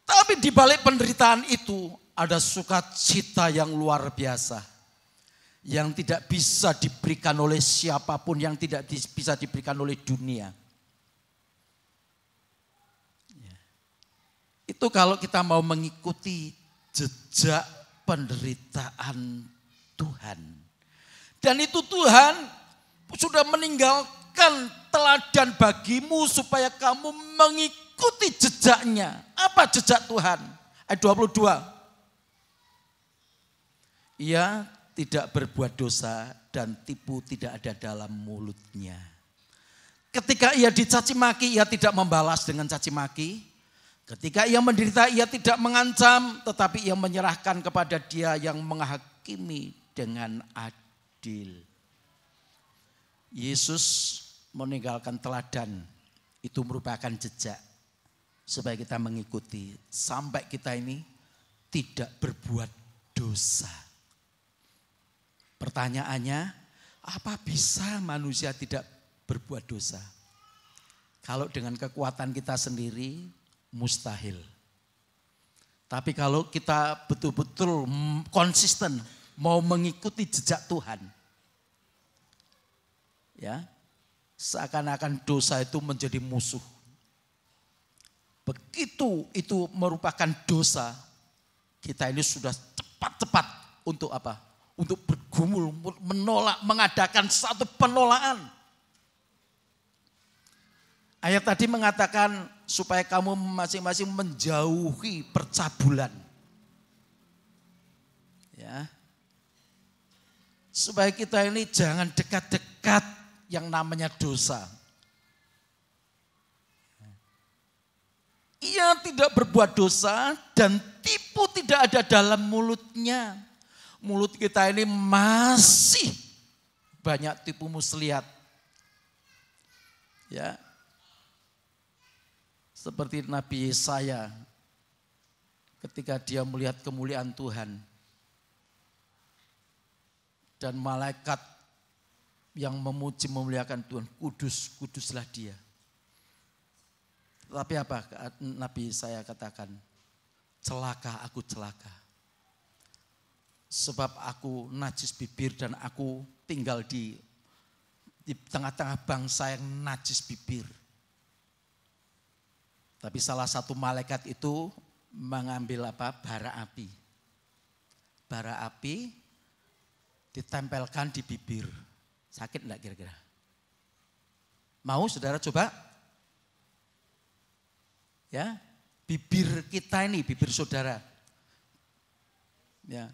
Tapi di balik penderitaan itu ada sukacita yang luar biasa. Yang tidak bisa diberikan oleh siapapun, yang tidak bisa diberikan oleh dunia. Itu kalau kita mau mengikuti jejak penderitaan Tuhan. Dan itu Tuhan sudah meninggalkan teladan bagimu supaya kamu mengikuti jejaknya. Apa jejak Tuhan? Ayat 22. Ia tidak berbuat dosa dan tipu tidak ada dalam mulutnya. Ketika ia dicaci maki, ia tidak membalas dengan caci maki. Ketika ia menderita, ia tidak mengancam, tetapi ia menyerahkan kepada Dia yang menghakimi dengan adil. Yesus meninggalkan teladan, itu merupakan jejak supaya kita mengikuti sampai kita ini tidak berbuat dosa. Pertanyaannya, Apa bisa manusia tidak berbuat dosa? Kalau dengan kekuatan kita sendiri, mustahil. Tapi kalau kita betul-betul konsisten mau mengikuti jejak Tuhan, ya, seakan-akan dosa itu menjadi musuh. Begitu itu merupakan dosa, kita ini sudah cepat-cepat untuk apa? Untuk bergumul, menolak, mengadakan satu penolakan. Ayat tadi mengatakan supaya kamu masing-masing menjauhi percabulan. Ya. Supaya kita ini jangan dekat-dekat yang namanya dosa. Ia tidak berbuat dosa dan tipu tidak ada dalam mulutnya. Mulut kita ini masih banyak tipu muslihat. Ya. Seperti Nabi Yesaya ketika dia melihat kemuliaan Tuhan. Dan malaikat yang memuji memuliakan Tuhan, kudus, kuduslah dia. Tapi apa Nabi Yesaya katakan? Celaka, aku celaka. Sebab aku najis bibir dan aku tinggal di tengah-tengah bangsa yang najis bibir. Tapi salah satu malaikat itu mengambil apa? Bara api. Bara api ditempelkan di bibir. Sakit enggak kira-kira? Mau saudara coba? Ya, bibir kita ini, bibir saudara. Ya,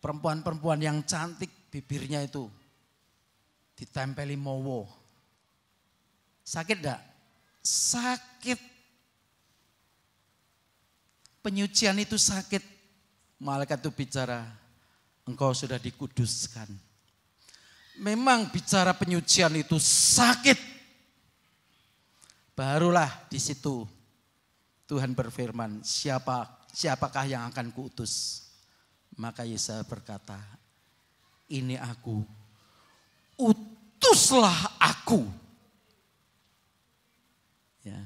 perempuan-perempuan yang cantik bibirnya itu ditempeli mowo. Sakit enggak? Sakit. Penyucian itu sakit. Malaikat itu bicara, engkau sudah dikuduskan. Memang bicara penyucian itu sakit. Barulah di situ Tuhan berfirman, siapakah yang akan kuutus? Maka Yesaya berkata, ini aku, utuslah aku. Ya.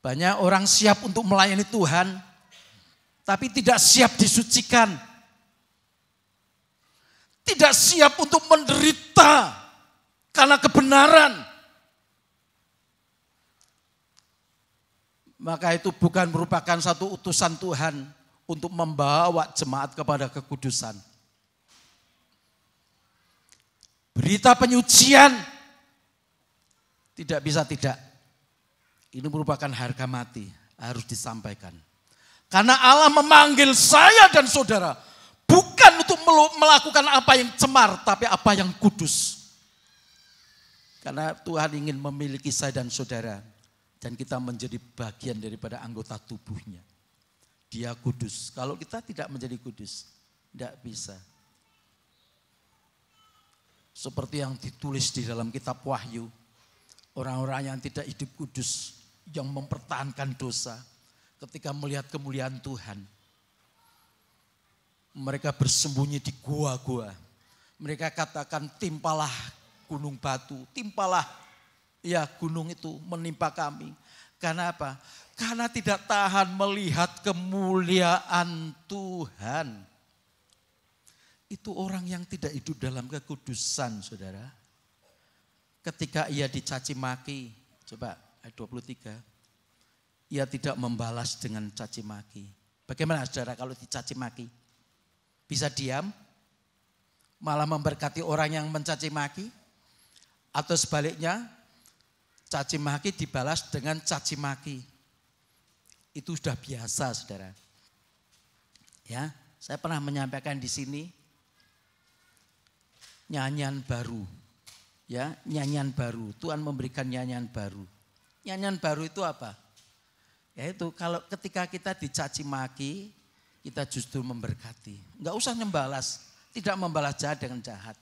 Banyak orang siap untuk melayani Tuhan, tapi tidak siap disucikan. Tidak siap untuk menderita karena kebenaran. Maka itu bukan merupakan satu utusan Tuhan untuk membawa jemaat kepada kekudusan. Berita penyucian tidak bisa tidak. Ini merupakan harga mati, harus disampaikan. Karena Allah memanggil saya dan saudara bukan untuk melakukan apa yang cemar, tapi apa yang kudus. Karena Tuhan ingin memiliki saya dan saudara, dan kita menjadi bagian daripada anggota tubuhnya. Dia kudus. Kalau kita tidak menjadi kudus, tidak bisa. Seperti yang ditulis di dalam kitab Wahyu, orang-orang yang tidak hidup kudus, yang mempertahankan dosa, ketika melihat kemuliaan Tuhan, mereka bersembunyi di gua-gua. Mereka katakan, timpalah gunung batu, timpalah ya gunung itu menimpa kami. Karena apa? Karena tidak tahan melihat kemuliaan Tuhan. Itu orang yang tidak hidup dalam kekudusan, saudara. Ketika ia dicaci maki, coba ayat 23. Ia tidak membalas dengan caci maki. Bagaimana saudara kalau dicaci maki? Bisa diam? Malah memberkati orang yang mencaci maki? Atau sebaliknya, caci maki dibalas dengan caci maki? Itu sudah biasa, saudara. Ya, saya pernah menyampaikan di sini nyanyian baru. Ya, nyanyian baru. Tuhan memberikan nyanyian baru. Nyanyian baru itu apa? Yaitu kalau ketika kita dicaci maki, kita justru memberkati. Enggak usah membalas, tidak membalas jahat dengan jahat.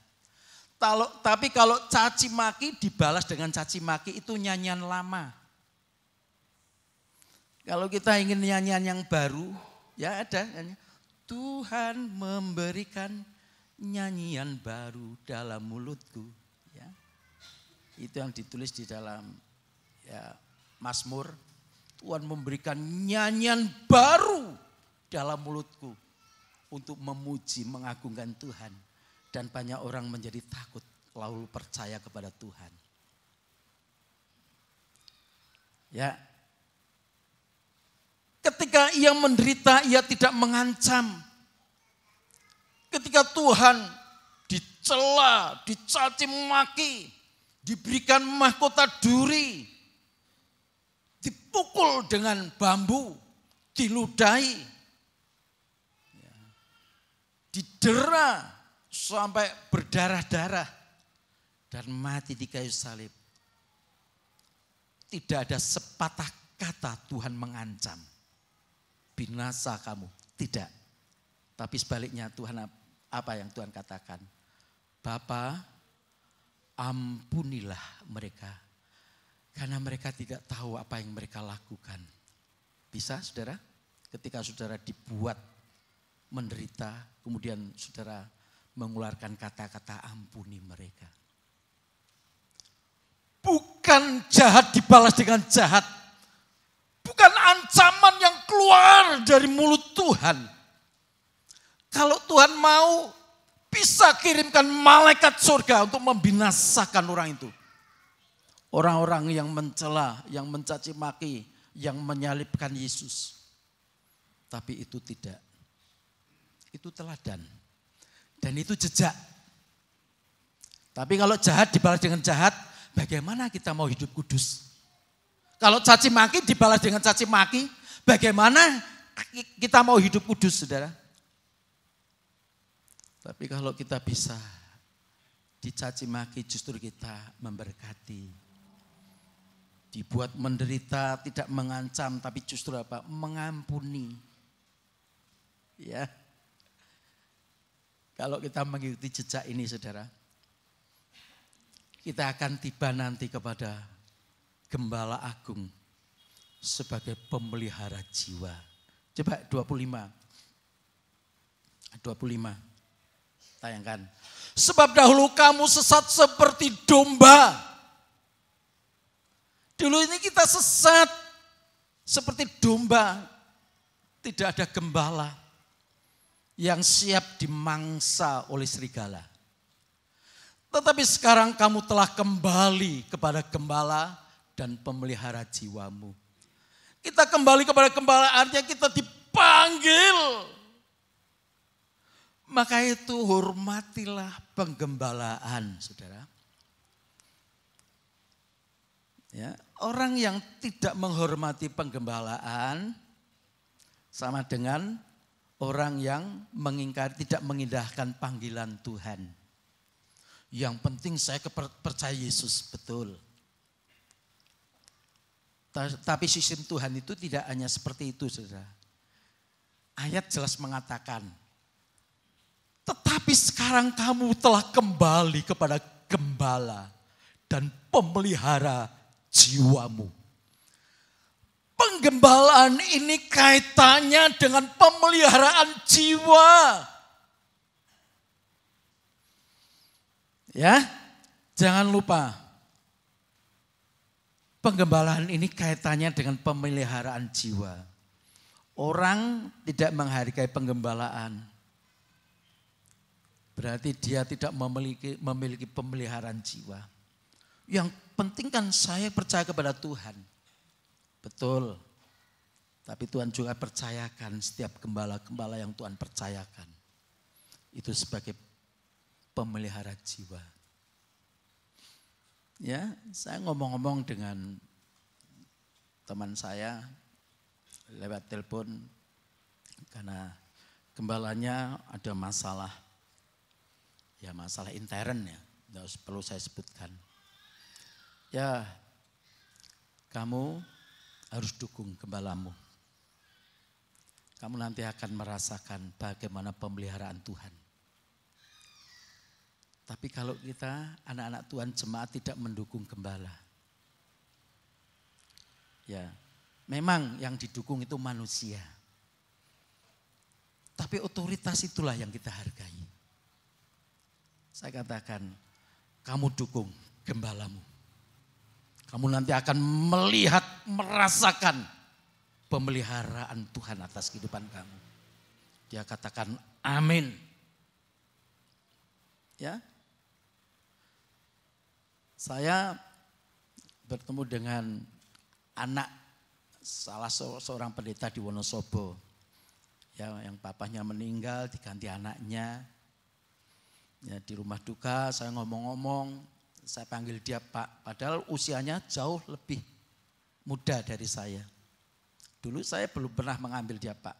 Tapi kalau caci maki dibalas dengan caci maki itu nyanyian lama. Kalau kita ingin nyanyian yang baru, ya ada. Tuhan memberikan nyanyian baru dalam mulutku. Ya. Itu yang ditulis di dalam Mazmur. Tuhan memberikan nyanyian baru dalam mulutku untuk memuji, mengagungkan Tuhan. Dan banyak orang menjadi takut lalu percaya kepada Tuhan. Ya. Ketika ia menderita, ia tidak mengancam. Ketika Tuhan dicela, dicaci maki, diberikan mahkota duri, dipukul dengan bambu, diludahi, didera sampai berdarah-darah dan mati di kayu salib. Tidak ada sepatah kata Tuhan mengancam. Binasa kamu, tidak. Tapi sebaliknya Tuhan, apa yang Tuhan katakan? Bapa, ampunilah mereka. Karena mereka tidak tahu apa yang mereka lakukan. Bisa saudara? Ketika saudara dibuat menderita, kemudian saudara mengeluarkan kata-kata ampuni mereka. Bukan jahat dibalas dengan jahat. Bukan ancaman yang keluar dari mulut Tuhan. Kalau Tuhan mau, bisa kirimkan malaikat surga untuk membinasakan orang itu. Orang-orang yang mencela, yang mencaci maki, yang menyalibkan Yesus. Tapi itu tidak. Itu teladan. Dan itu jejak. Tapi kalau jahat dibalas dengan jahat, bagaimana kita mau hidup kudus? Kalau caci maki dibalas dengan caci maki, bagaimana kita mau hidup kudus, saudara? Tapi kalau kita bisa dicaci maki, justru kita memberkati. Dibuat menderita, tidak mengancam, tapi justru apa? Mengampuni. Ya. Kalau kita mengikuti jejak ini, saudara, kita akan tiba nanti kepada Gembala Agung sebagai pemelihara jiwa. Coba 25. Tayangkan. Sebab dahulu kamu sesat seperti domba. Dulu ini kita sesat seperti domba. Tidak ada gembala yang siap dimangsa oleh serigala. Tetapi sekarang kamu telah kembali kepada gembala dan pemelihara jiwamu. Kita kembali kepada gembala, artinya kita dipanggil. Maka itu hormatilah penggembalaan, saudara. Ya, orang yang tidak menghormati penggembalaan sama dengan orang yang mengingkari, tidak mengindahkan panggilan Tuhan. Yang penting saya percaya Yesus, betul. Tapi sistem Tuhan itu tidak hanya seperti itu, saudara. Ayat jelas mengatakan, tetapi sekarang kamu telah kembali kepada gembala dan pemelihara jiwamu. Penggembalaan ini kaitannya dengan pemeliharaan jiwa. Ya, jangan lupa. Penggembalaan ini kaitannya dengan pemeliharaan jiwa. Orang tidak menghargai penggembalaan, berarti dia tidak memiliki pemeliharaan jiwa. Yang penting kan saya percaya kepada Tuhan. Betul. Tapi Tuhan juga percayakan setiap gembala-gembala yang Tuhan percayakan. Itu sebagai pemelihara jiwa. Ya, saya ngomong-ngomong dengan teman saya lewat telepon karena gembalanya ada masalah. Ya, masalah intern ya, tidak perlu saya sebutkan. Ya, kamu harus dukung gembalamu. Kamu nanti akan merasakan bagaimana pemeliharaan Tuhan. Tapi kalau kita anak-anak Tuhan jemaat tidak mendukung gembala. Ya, memang yang didukung itu manusia. Tapi otoritas itulah yang kita hargai. Saya katakan, kamu dukung gembalamu. Kamu nanti akan melihat, merasakan pemeliharaan Tuhan atas kehidupan kamu. Dia katakan amin. Ya. Saya bertemu dengan anak salah seorang pendeta di Wonosobo. Ya, yang papanya meninggal diganti anaknya. Ya, di rumah duka saya ngomong-ngomong, saya panggil dia Pak, padahal usianya jauh lebih muda dari saya. Dulu saya belum pernah mengambil dia Pak.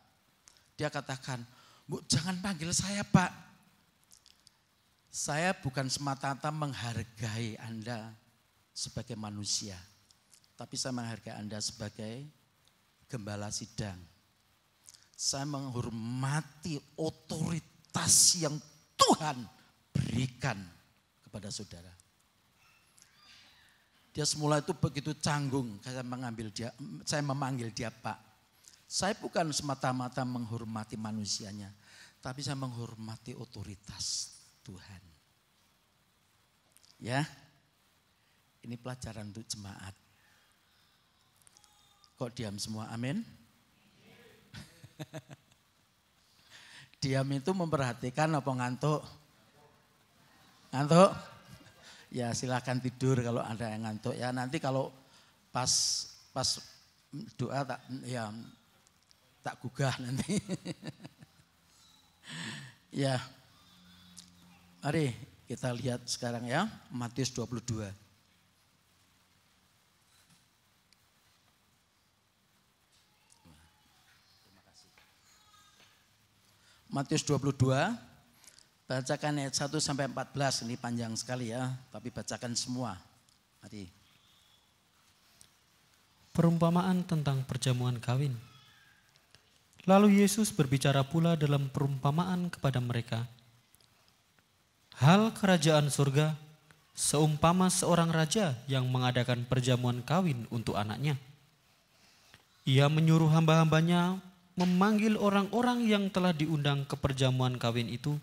Dia katakan, "Bu, jangan panggil saya Pak. Saya bukan semata-mata menghargai Anda sebagai manusia, tapi saya menghargai Anda sebagai gembala sidang. Saya menghormati otoritas yang Tuhan berikan kepada saudara." Dia semula itu begitu canggung, saya memanggil dia Pak. Saya bukan semata-mata menghormati manusianya, tapi saya menghormati otoritas Tuhan. Ya, ini pelajaran untuk jemaat. Kok diam semua, amin? Diam itu memperhatikan apa ngantuk? Ngantuk? Ya silakan tidur kalau ada yang ngantuk ya. Nanti kalau pas doa tak gugah nanti. Ya. Mari kita lihat sekarang ya, Matius 22. Matius 22. Bacakan ayat 1 sampai 14, ini panjang sekali ya, tapi bacakan semua. Mari. Perumpamaan tentang perjamuan kawin. Lalu Yesus berbicara pula dalam perumpamaan kepada mereka. Hal kerajaan surga seumpama seorang raja yang mengadakan perjamuan kawin untuk anaknya. Ia menyuruh hamba-hambanya memanggil orang-orang yang telah diundang ke perjamuan kawin itu,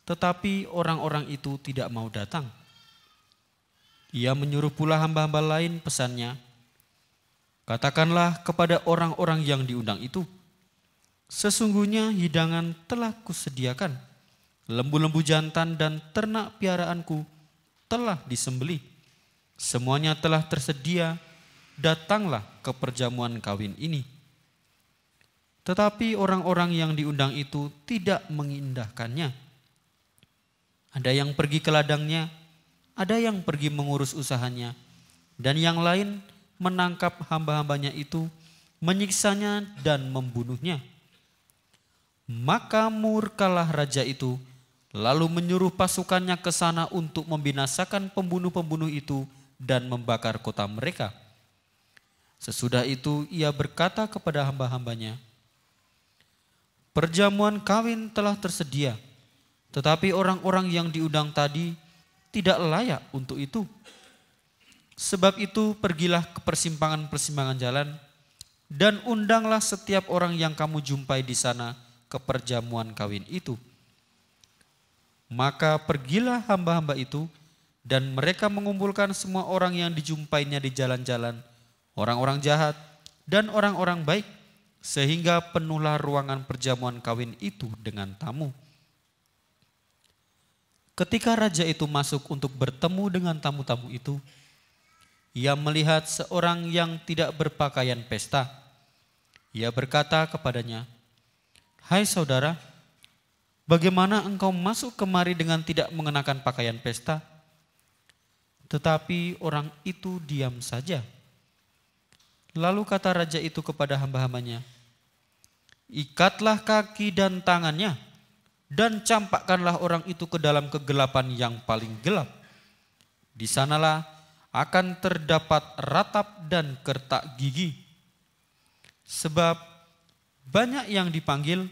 tetapi orang-orang itu tidak mau datang. Ia menyuruh pula hamba-hamba lain, pesannya, katakanlah kepada orang-orang yang diundang itu, sesungguhnya hidangan telah kusediakan, lembu-lembu jantan dan ternak piaraanku telah disembelih, semuanya telah tersedia, datanglah ke perjamuan kawin ini. Tetapi orang-orang yang diundang itu tidak mengindahkannya. Ada yang pergi ke ladangnya, ada yang pergi mengurus usahanya, dan yang lain menangkap hamba-hambanya itu, menyiksanya dan membunuhnya. Maka murkalah raja itu, lalu menyuruh pasukannya ke sana untuk membinasakan pembunuh-pembunuh itu dan membakar kota mereka. Sesudah itu ia berkata kepada hamba-hambanya, perjamuan kawin telah tersedia, tetapi orang-orang yang diundang tadi tidak layak untuk itu. Sebab itu pergilah ke persimpangan-persimpangan jalan dan undanglah setiap orang yang kamu jumpai di sana ke perjamuan kawin itu. Maka pergilah hamba-hamba itu dan mereka mengumpulkan semua orang yang dijumpainya di jalan-jalan, orang-orang jahat dan orang-orang baik, sehingga penuhlah ruangan perjamuan kawin itu dengan tamu. Ketika raja itu masuk untuk bertemu dengan tamu-tamu itu, ia melihat seorang yang tidak berpakaian pesta. Ia berkata kepadanya, "Hai saudara, bagaimana engkau masuk kemari dengan tidak mengenakan pakaian pesta?" Tetapi orang itu diam saja. Lalu kata raja itu kepada hamba-hambanya, "Ikatlah kaki dan tangannya, dan campakkanlah orang itu ke dalam kegelapan yang paling gelap. Di sanalah akan terdapat ratap dan kertak gigi. Sebab banyak yang dipanggil,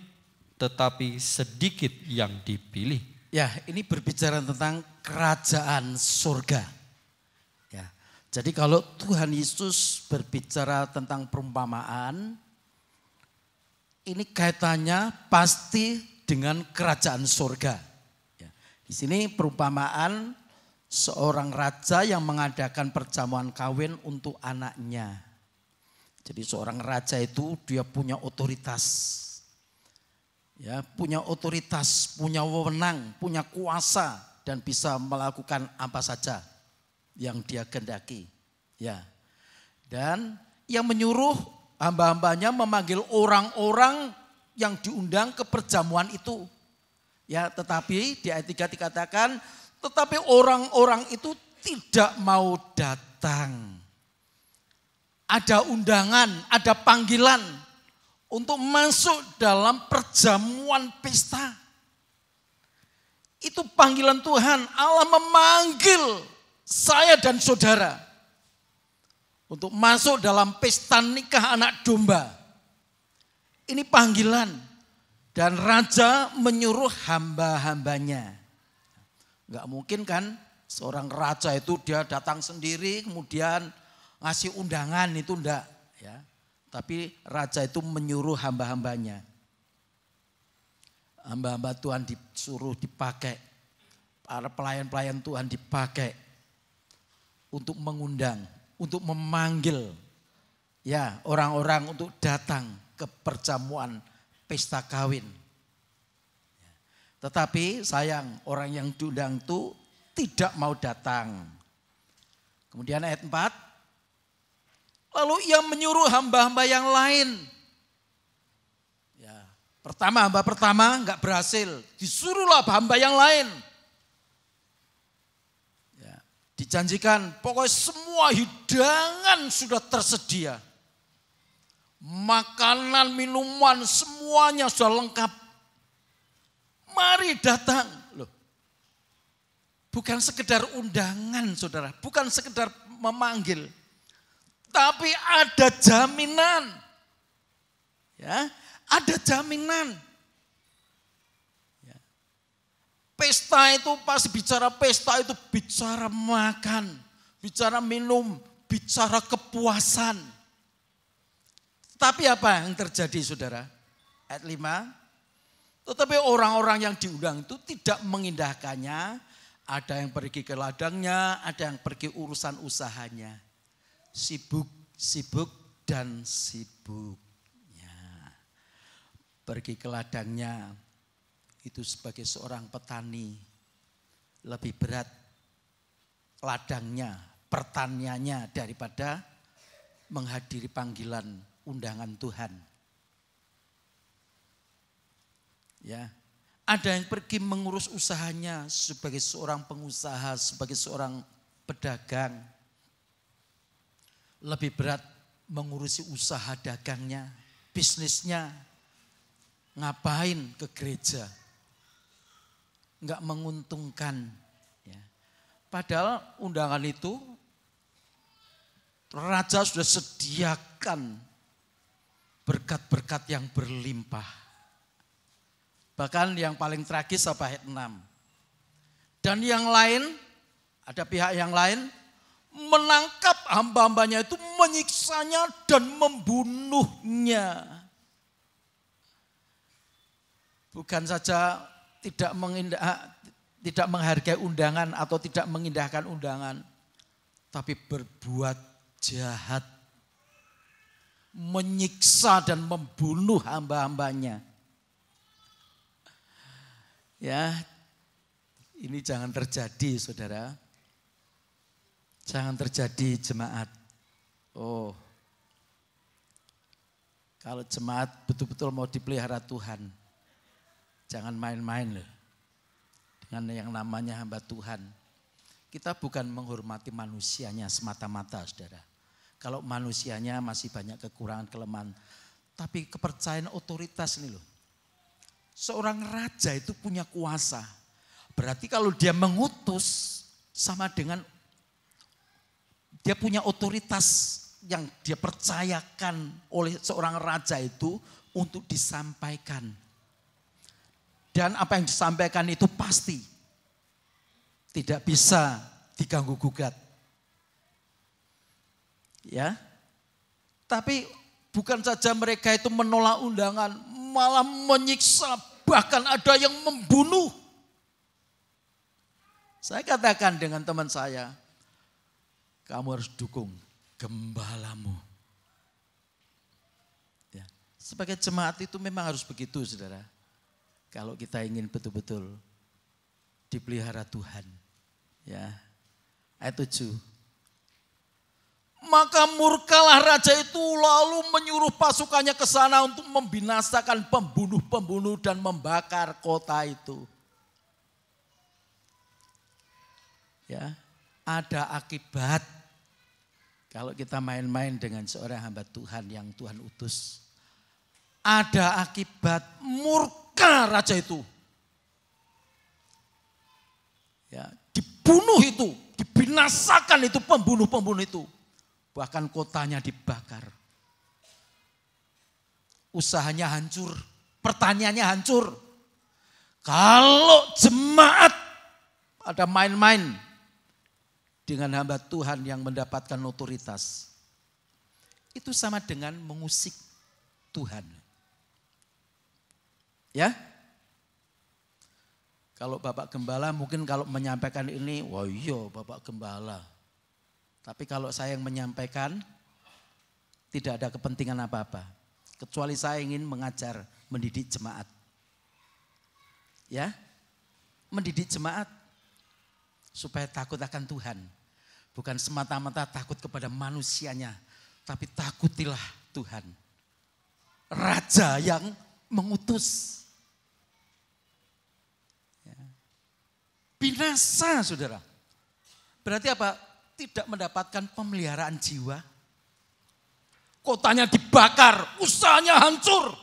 tetapi sedikit yang dipilih." Ya, ini berbicara tentang kerajaan surga. Ya, jadi kalau Tuhan Yesus berbicara tentang perumpamaan, ini kaitannya pasti dengan kerajaan surga. Ya, di Di sini perumpamaan seorang raja yang mengadakan perjamuan kawin untuk anaknya. Jadi seorang raja itu dia punya otoritas. Ya, punya otoritas, punya wewenang, punya kuasa dan bisa melakukan apa saja yang dia kehendaki. Ya. Dan yang menyuruh hamba-hambanya memanggil orang-orang yang diundang ke perjamuan itu. Ya, tetapi di ayat 3 dikatakan, tetapi orang-orang itu tidak mau datang. Ada undangan, ada panggilan untuk masuk dalam perjamuan pesta. Itu panggilan Tuhan. Allah memanggil saya dan saudara untuk masuk dalam pesta nikah anak domba. Ini panggilan. Dan raja menyuruh hamba-hambanya. Enggak mungkin kan seorang raja itu dia datang sendiri kemudian ngasih undangan, itu enggak. Ya. Tapi raja itu menyuruh hamba-hambanya. Hamba-hamba Tuhan disuruh dipakai. Para pelayan-pelayan Tuhan dipakai. Untuk mengundang, untuk memanggil. Ya, orang-orang untuk datang ke perjamuan pesta kawin. Tetapi sayang, orang yang diundang itu tidak mau datang. Kemudian ayat 4. Lalu ia menyuruh hamba-hamba yang lain. Ya, hamba pertama enggak berhasil. Disuruhlah hamba yang lain. Ya, dijanjikan pokoknya semua hidangan sudah tersedia. Makanan, minuman semuanya sudah lengkap. Mari datang. Loh, bukan sekedar undangan saudara. Bukan sekedar memanggil. Tapi ada jaminan. Ya, ada jaminan. Ya. Pesta itu pasti bicara pesta itu bicara makan, bicara minum, bicara kepuasan. Tapi apa yang terjadi saudara? Ayat 5. Tetapi orang-orang yang diundang itu tidak mengindahkannya. Ada yang pergi ke ladangnya, ada yang pergi urusan usahanya. Sibuk, sibuk, dan sibuknya. Pergi ke ladangnya, itu sebagai seorang petani. Lebih berat ladangnya, pertaniannya daripada menghadiri panggilan undangan Tuhan. Ya, ada yang pergi mengurus usahanya sebagai seorang pengusaha, sebagai seorang pedagang. Lebih berat mengurusi usaha dagangnya, bisnisnya. Ngapain ke gereja? Enggak menguntungkan. Ya. Padahal undangan itu raja sudah sediakan berkat-berkat yang berlimpah. Bahkan yang paling tragis apa ayat 6. Dan yang lain, ada pihak yang lain, menangkap hamba-hambanya itu, menyiksanya dan membunuhnya. Bukan saja tidak menghargai undangan atau tidak mengindahkan undangan, tapi berbuat jahat. Menyiksa dan membunuh hamba-hambanya. Ya, ini jangan terjadi saudara. Jangan terjadi jemaat. Oh, kalau jemaat betul-betul mau dipelihara Tuhan, jangan main-main loh dengan yang namanya hamba Tuhan. Kita bukan menghormati manusianya semata-mata saudara. Kalau manusianya masih banyak kekurangan, kelemahan. Tapi kepercayaan otoritas ini loh. Seorang raja itu punya kuasa. Berarti kalau dia mengutus sama dengan dia punya otoritas yang dia percayakan oleh seorang raja itu untuk disampaikan. Dan apa yang disampaikan itu pasti tidak bisa diganggu gugat. Ya. Tapi bukan saja mereka itu menolak undangan, malah menyiksa, bahkan ada yang membunuh. Saya katakan dengan teman saya, kamu harus dukung gembalamu. Ya. Sebagai jemaat itu memang harus begitu, saudara. Kalau kita ingin betul-betul dipelihara Tuhan. Ya. Ayat 7. Maka murkalah raja itu lalu menyuruh pasukannya ke sana untuk membinasakan pembunuh-pembunuh dan membakar kota itu. Ya, ada akibat kalau kita main-main dengan seorang hamba Tuhan yang Tuhan utus. Ada akibat murka raja itu. Ya, dibunuh itu, dibinasakan itu pembunuh-pembunuh itu. Bahkan kotanya dibakar. Usahanya hancur, pertaniannya hancur. Kalau jemaat ada main-main dengan hamba Tuhan yang mendapatkan otoritas, itu sama dengan mengusik Tuhan. Ya? Kalau Bapak Gembala mungkin kalau menyampaikan ini, wah iya Bapak Gembala. Tapi kalau saya yang menyampaikan, tidak ada kepentingan apa-apa. Kecuali saya ingin mengajar, mendidik jemaat. Ya, mendidik jemaat supaya takut akan Tuhan. Bukan semata-mata takut kepada manusianya, tapi takutilah Tuhan. Raja yang mengutus. Ya. Binasa, saudara. Berarti apa? Tidak mendapatkan pemeliharaan jiwa. Kotanya dibakar, usahanya hancur.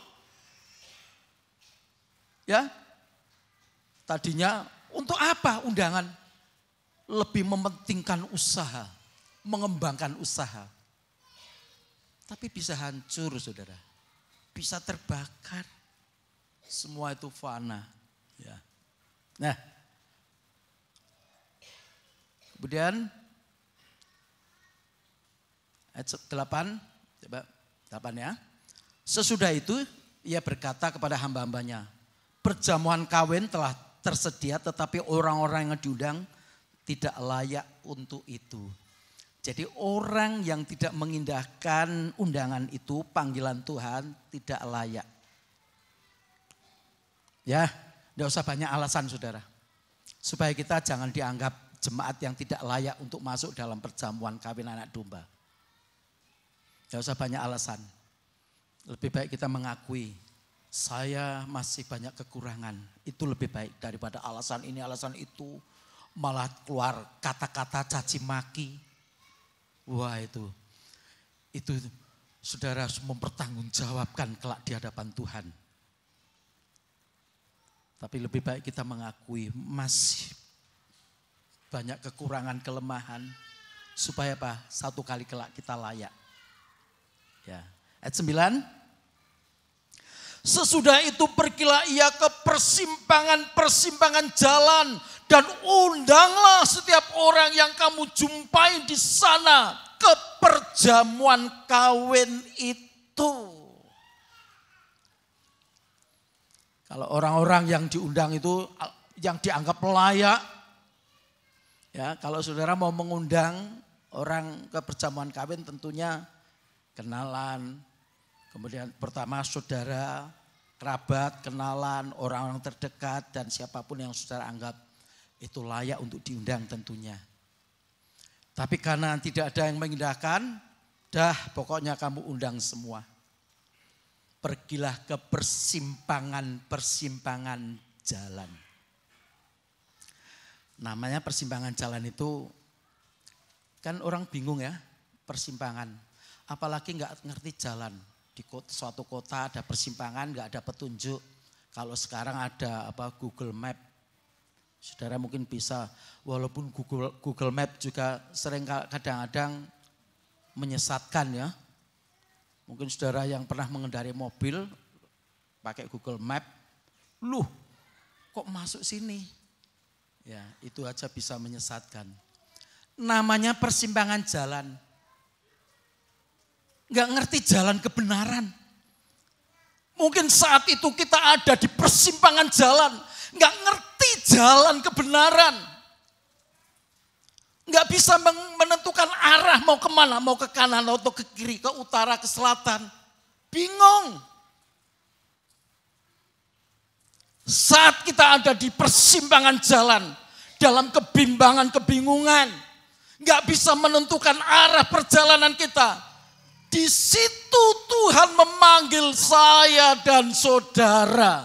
Ya. Tadinya untuk apa undangan? Lebih mementingkan usaha, mengembangkan usaha. Tapi bisa hancur, saudara. Bisa terbakar. Semua itu fana. Ya. Nah. Kemudian ayat 8, coba 8 ya. Sesudah itu ia berkata kepada hamba-hambanya, perjamuan kawin telah tersedia tetapi orang-orang yang diundang tidak layak untuk itu. Jadi orang yang tidak mengindahkan undangan itu, panggilan Tuhan tidak layak. Ya, tidak usah banyak alasan saudara. Supaya kita jangan dianggap jemaat yang tidak layak untuk masuk dalam perjamuan kawin anak domba. Tidak usah banyak alasan. Lebih baik kita mengakui, saya masih banyak kekurangan. Itu lebih baik daripada alasan ini, alasan itu. Malah keluar kata-kata caci maki. Wah itu saudara harus mempertanggungjawabkan kelak di hadapan Tuhan. Tapi lebih baik kita mengakui masih banyak kekurangan, kelemahan. Supaya apa? Satu kali kelak kita layak. Ya. Ayat 9. Sesudah itu pergilah ia ke persimpangan-persimpangan jalan dan undanglah setiap orang yang kamu jumpai di sana ke perjamuan kawin itu. Kalau orang-orang yang diundang itu yang dianggap layak, ya kalau saudara mau mengundang orang ke perjamuan kawin tentunya kenalan, kemudian pertama saudara, kerabat, kenalan, orang-orang terdekat dan siapapun yang saudara anggap itu layak untuk diundang tentunya. Tapi karena tidak ada yang mengindahkan, dah pokoknya kamu undang semua. Pergilah ke persimpangan-persimpangan jalan. Namanya persimpangan jalan itu kan orang bingung ya, persimpangan. Apalagi nggak ngerti jalan. Di suatu kota ada persimpangan, nggak ada petunjuk. Kalau sekarang ada Google Map. Saudara mungkin bisa, walaupun Google Map juga sering kadang-kadang menyesatkan ya. Mungkin saudara yang pernah mengendarai mobil pakai Google Map, loh kok masuk sini? Ya itu aja bisa menyesatkan. Namanya persimpangan jalan. Nggak ngerti jalan kebenaran. Mungkin saat itu kita ada di persimpangan jalan. Nggak ngerti jalan kebenaran. Nggak bisa menentukan arah mau kemana, mau ke kanan atau ke kiri, ke utara, ke selatan. Bingung. Saat kita ada di persimpangan jalan, dalam kebimbangan, kebingungan, nggak bisa menentukan arah perjalanan kita. Di situ Tuhan memanggil saya dan saudara.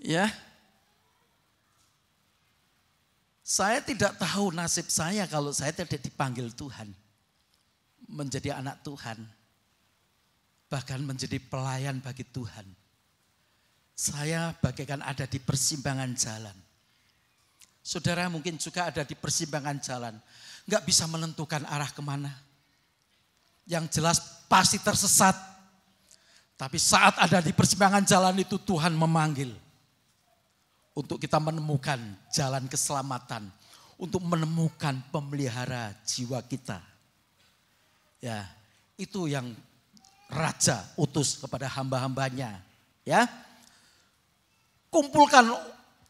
Ya. Saya tidak tahu nasib saya kalau saya tidak dipanggil Tuhan. Menjadi anak Tuhan. Bahkan menjadi pelayan bagi Tuhan. Saya bagaikan ada di persimpangan jalan. Saudara mungkin juga ada di persimpangan jalan. Enggak bisa menentukan arah kemana. Yang jelas pasti tersesat. Tapi saat ada di persimpangan jalan itu Tuhan memanggil. Untuk kita menemukan jalan keselamatan. Untuk menemukan pemelihara jiwa kita. Ya, itu yang Raja utus kepada hamba-hambanya. Ya, kumpulkan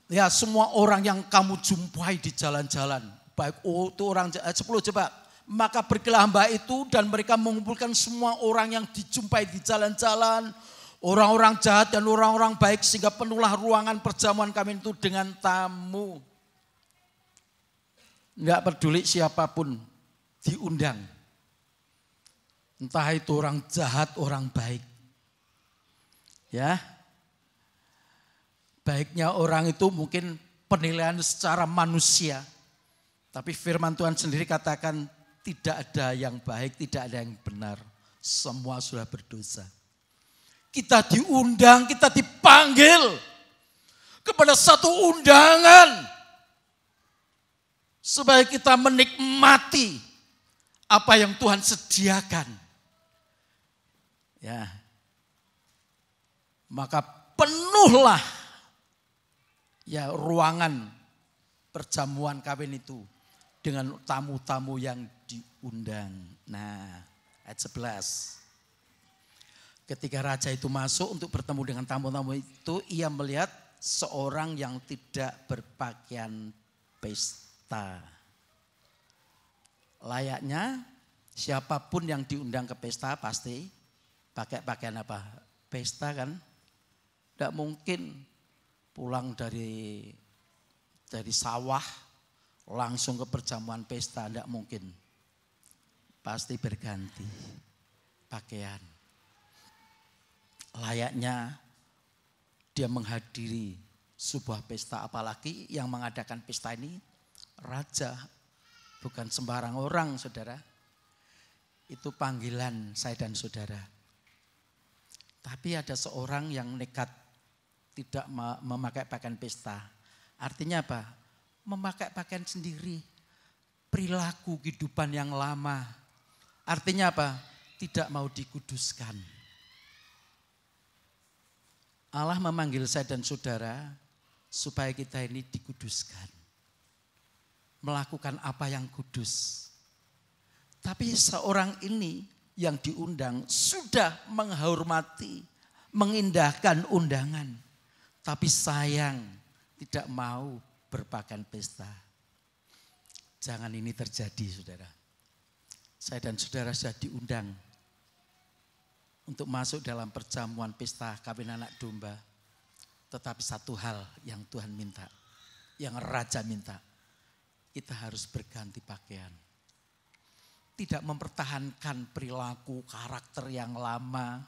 ya semua orang yang kamu jumpai di jalan-jalan. Baik itu orang 10 coba. Maka pergilah hamba itu dan mereka mengumpulkan semua orang yang dijumpai di jalan-jalan. Orang-orang jahat dan orang-orang baik sehingga penuhlah ruangan perjamuan kami itu dengan tamu. Enggak peduli siapapun diundang. Entah itu orang jahat, orang baik. Ya. Baiknya orang itu mungkin penilaian secara manusia. Tapi firman Tuhan sendiri katakan tidak ada yang baik, tidak ada yang benar. Semua sudah berdosa. Kita diundang, kita dipanggil kepada satu undangan. Supaya kita menikmati apa yang Tuhan sediakan. Ya. Maka penuhlah ya ruangan perjamuan kawin itu dengan tamu-tamu yang diundang. Nah, ayat 11. Ketika raja itu masuk untuk bertemu dengan tamu-tamu itu, ia melihat seorang yang tidak berpakaian pesta. Layaknya siapapun yang diundang ke pesta pasti pakai pakaian apa? Pesta kan? Tidak mungkin pulang dari sawah langsung ke perjamuan pesta, tidak mungkin. Pasti berganti pakaian. Layaknya dia menghadiri sebuah pesta, apalagi yang mengadakan pesta ini raja, bukan sembarang orang, saudara. Itu panggilan saya dan saudara. Tapi ada seorang yang nekat tidak memakai pakaian pesta. Artinya apa? Memakai pakaian sendiri. Perilaku kehidupan yang lama. Artinya apa? Tidak mau dikuduskan. Allah memanggil saya dan saudara supaya kita ini dikuduskan. Melakukan apa yang kudus. Tapi seorang ini yang diundang sudah menghormati, mengindahkan undangan. Tapi sayang tidak mau berpakaian pesta. Jangan ini terjadi, saudara. Saya dan saudara sudah diundang untuk masuk dalam perjamuan pesta kawin anak domba. Tetapi satu hal yang Tuhan minta, yang Raja minta, kita harus berganti pakaian. Tidak mempertahankan perilaku karakter yang lama.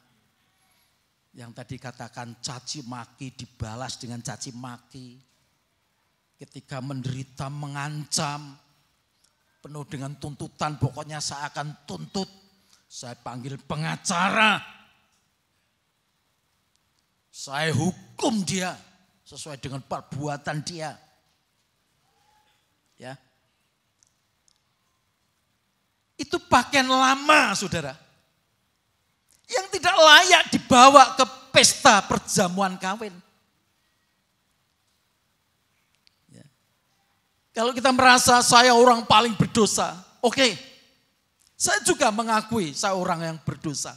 Yang tadi katakan caci maki dibalas dengan caci maki. Ketika menderita mengancam, penuh dengan tuntutan, pokoknya saya akan tuntut. Saya panggil pengacara. Saya hukum dia sesuai dengan perbuatan dia. Ya. Itu pakaian lama, saudara. Yang tidak layak dibawa ke pesta perjamuan kawin. Ya. Kalau kita merasa saya orang paling berdosa, oke. Saya juga mengakui saya orang yang berdosa.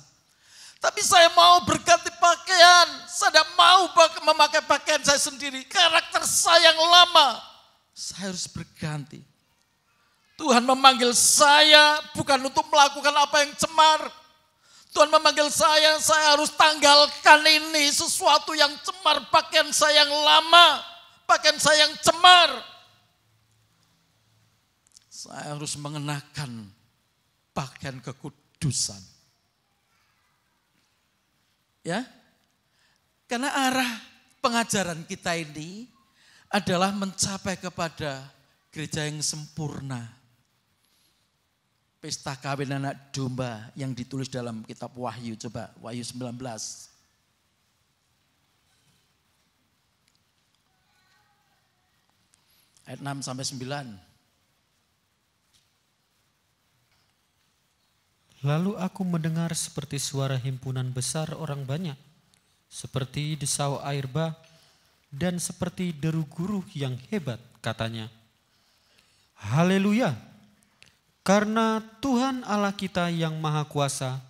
Tapi saya mau berganti pakaian. Saya tidak mau memakai pakaian saya sendiri. Karakter saya yang lama. Saya harus berganti. Tuhan memanggil saya bukan untuk melakukan apa yang cemar. Tuhan memanggil saya harus tanggalkan ini, sesuatu yang cemar, pakaian saya yang lama, pakaian saya yang cemar. Saya harus mengenakan pakaian kekudusan. Ya, karena arah pengajaran kita ini adalah mencapai kepada gereja yang sempurna. Pesta kawin anak domba yang ditulis dalam kitab Wahyu. Coba Wahyu 19. Ayat 6 sampai 9. Lalu aku mendengar seperti suara himpunan besar orang banyak, seperti desau air bah, dan seperti deru guruh yang hebat, katanya, Haleluya, karena Tuhan Allah kita yang Maha Kuasa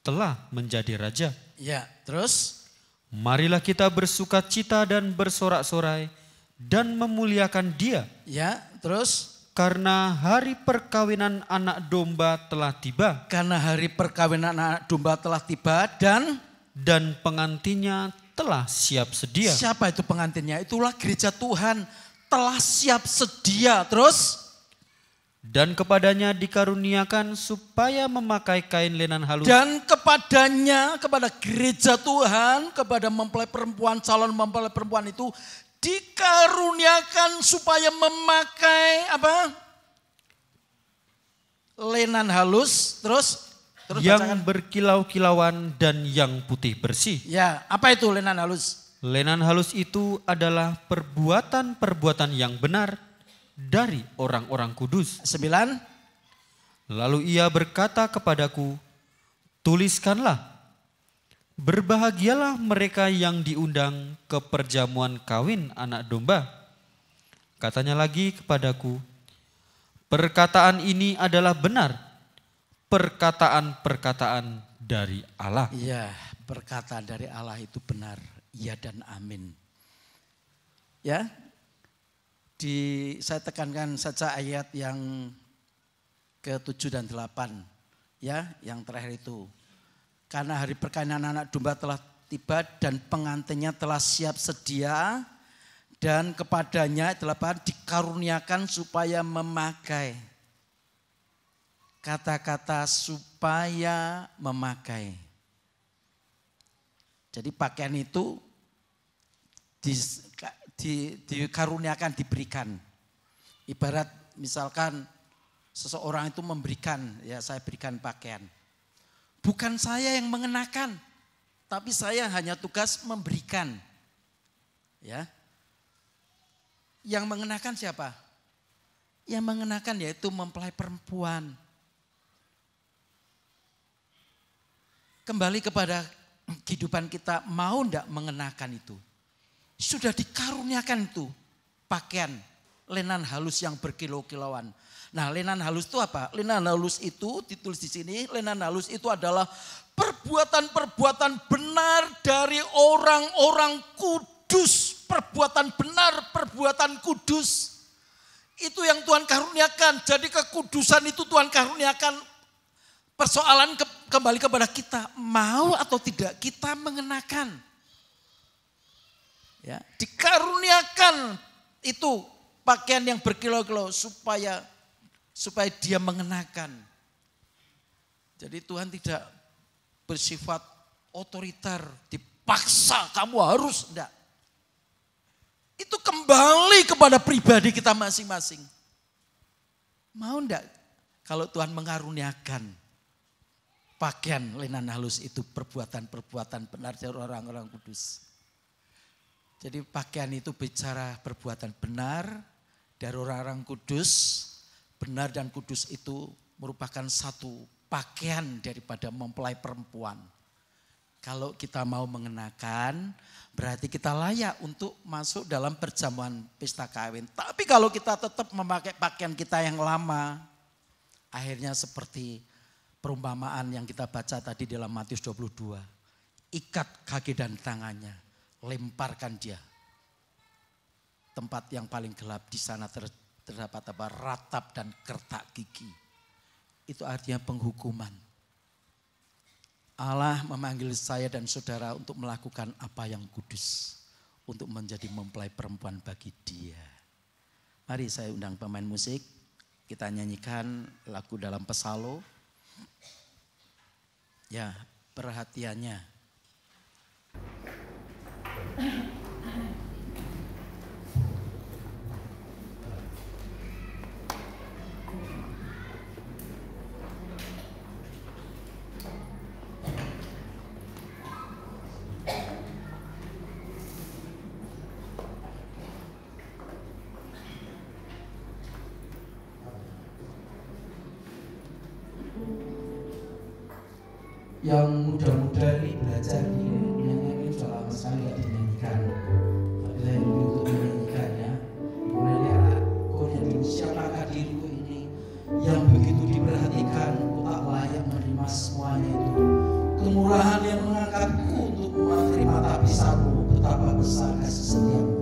telah menjadi Raja. Ya, terus? Marilah kita bersukacita dan bersorak-sorai dan memuliakan Dia. Ya, terus? Karena hari perkawinan anak domba telah tiba. Karena hari perkawinan anak domba telah tiba dan pengantinnya telah siap sedia. Siapa itu pengantinnya? Itulah gereja Tuhan telah siap sedia. Terus? Dan kepadanya dikaruniakan supaya memakai kain lenan halus. Dan kepadanya, kepada gereja Tuhan, kepada mempelai perempuan, calon mempelai perempuan itu dikaruniakan supaya memakai apa? Lenan halus, terus yang bacakan. Berkilau-kilauan dan yang putih bersih. Ya, apa itu lenan halus? Lenan halus itu adalah perbuatan-perbuatan yang benar dari orang-orang kudus. 9. Lalu ia berkata kepadaku, tuliskanlah, berbahagialah mereka yang diundang ke perjamuan kawin anak domba. Katanya lagi kepadaku, perkataan ini adalah benar, perkataan-perkataan dari Allah. Iya, perkataan dari Allah itu benar, iya dan amin. Ya, saya tekankan saja ayat yang ke-7 dan 8, ya, yang terakhir itu. Karena hari perkawinan anak domba telah tiba dan pengantinnya telah siap sedia dan kepadanya dikaruniakan supaya memakai. Kata-kata supaya memakai. Jadi pakaian itu dikaruniakan, diberikan. Ibarat misalkan seseorang itu memberikan, ya saya berikan pakaian. Bukan saya yang mengenakan, tapi saya hanya tugas memberikan. Ya. Yang mengenakan siapa? Yang mengenakan yaitu mempelai perempuan. Kembali kepada kehidupan kita, mau enggak mengenakan itu? Sudah dikaruniakan itu pakaian lenan halus yang berkilau-kilauan. Nah, lenan halus itu apa? Lenan halus itu ditulis di sini, lenan halus itu adalah perbuatan-perbuatan benar dari orang-orang kudus. Perbuatan benar, perbuatan kudus. Itu yang Tuhan karuniakan. Jadi kekudusan itu Tuhan karuniakan. Persoalan kembali kepada kita, mau atau tidak kita mengenakan. Ya, dikaruniakan itu pakaian yang berkilau-kilau supaya dia mengenakan. Jadi Tuhan tidak bersifat otoriter, dipaksa kamu harus, enggak. Itu kembali kepada pribadi kita masing-masing. Mau enggak kalau Tuhan mengaruniakan pakaian lenan halus itu perbuatan-perbuatan benar dari orang-orang kudus. Jadi pakaian itu bicara perbuatan benar dari orang-orang kudus. Benar dan kudus itu merupakan satu pakaian daripada mempelai perempuan. Kalau kita mau mengenakan, berarti kita layak untuk masuk dalam perjamuan pesta kawin. Tapi kalau kita tetap memakai pakaian kita yang lama, akhirnya seperti perumpamaan yang kita baca tadi dalam Matius 22. Ikat kaki dan tangannya, lemparkan dia. tempat yang paling gelap, di sana terdapat apa? Ratap dan kertak gigi. Itu artinya penghukuman. Allah memanggil saya dan saudara untuk melakukan apa yang kudus, untuk menjadi mempelai perempuan bagi Dia. Mari saya undang pemain musik, kita nyanyikan lagu dalam Pesalo. Ya, perhatiannya. Yang muda-muda ini belajar ini sudah lama sekali tidak dinyanyikan. Tapi saya rindu untuk menyanyikannya. Mulai lihat kodnya dulu, siapakah diriku ini yang begitu diperhatikan, ku tak layak menerima semuanya itu. Kemurahan yang mengangkatku untuk menerima tapisanmu, betapa besar kasih setiamu.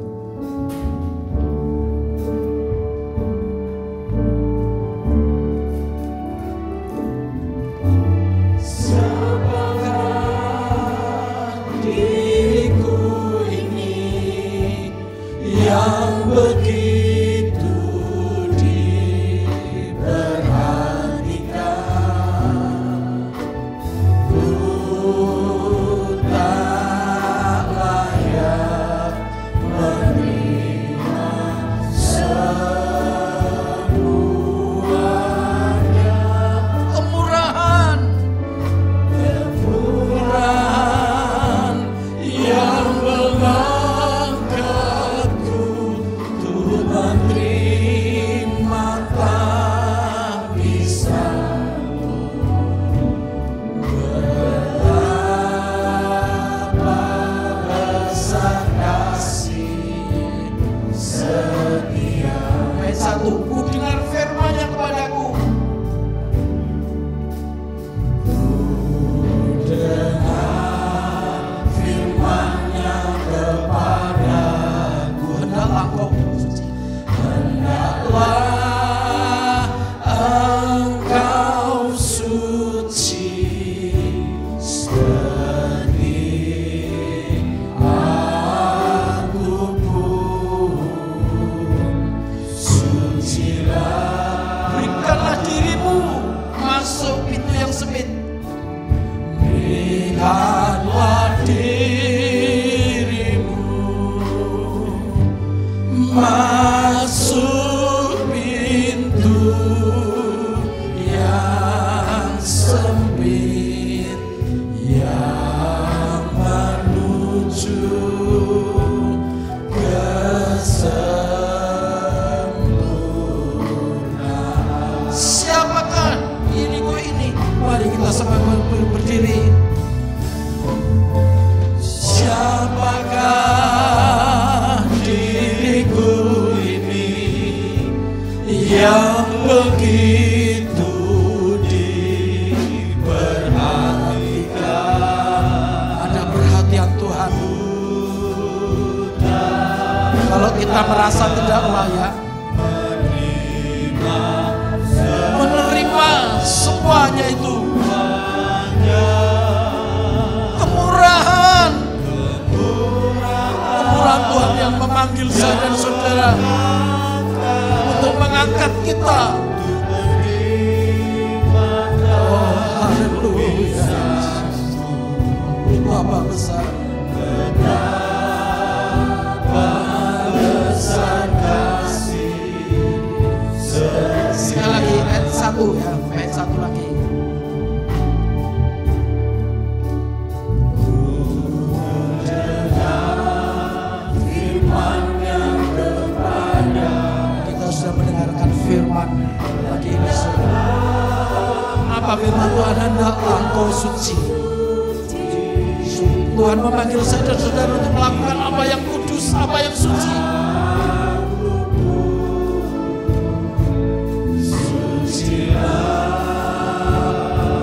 Tuhan memanggil saya dan saudara untuk melakukan apa yang kudus, apa yang suci.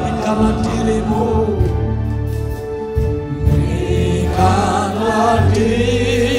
Berikanlah dirimu, berikanlah dirimu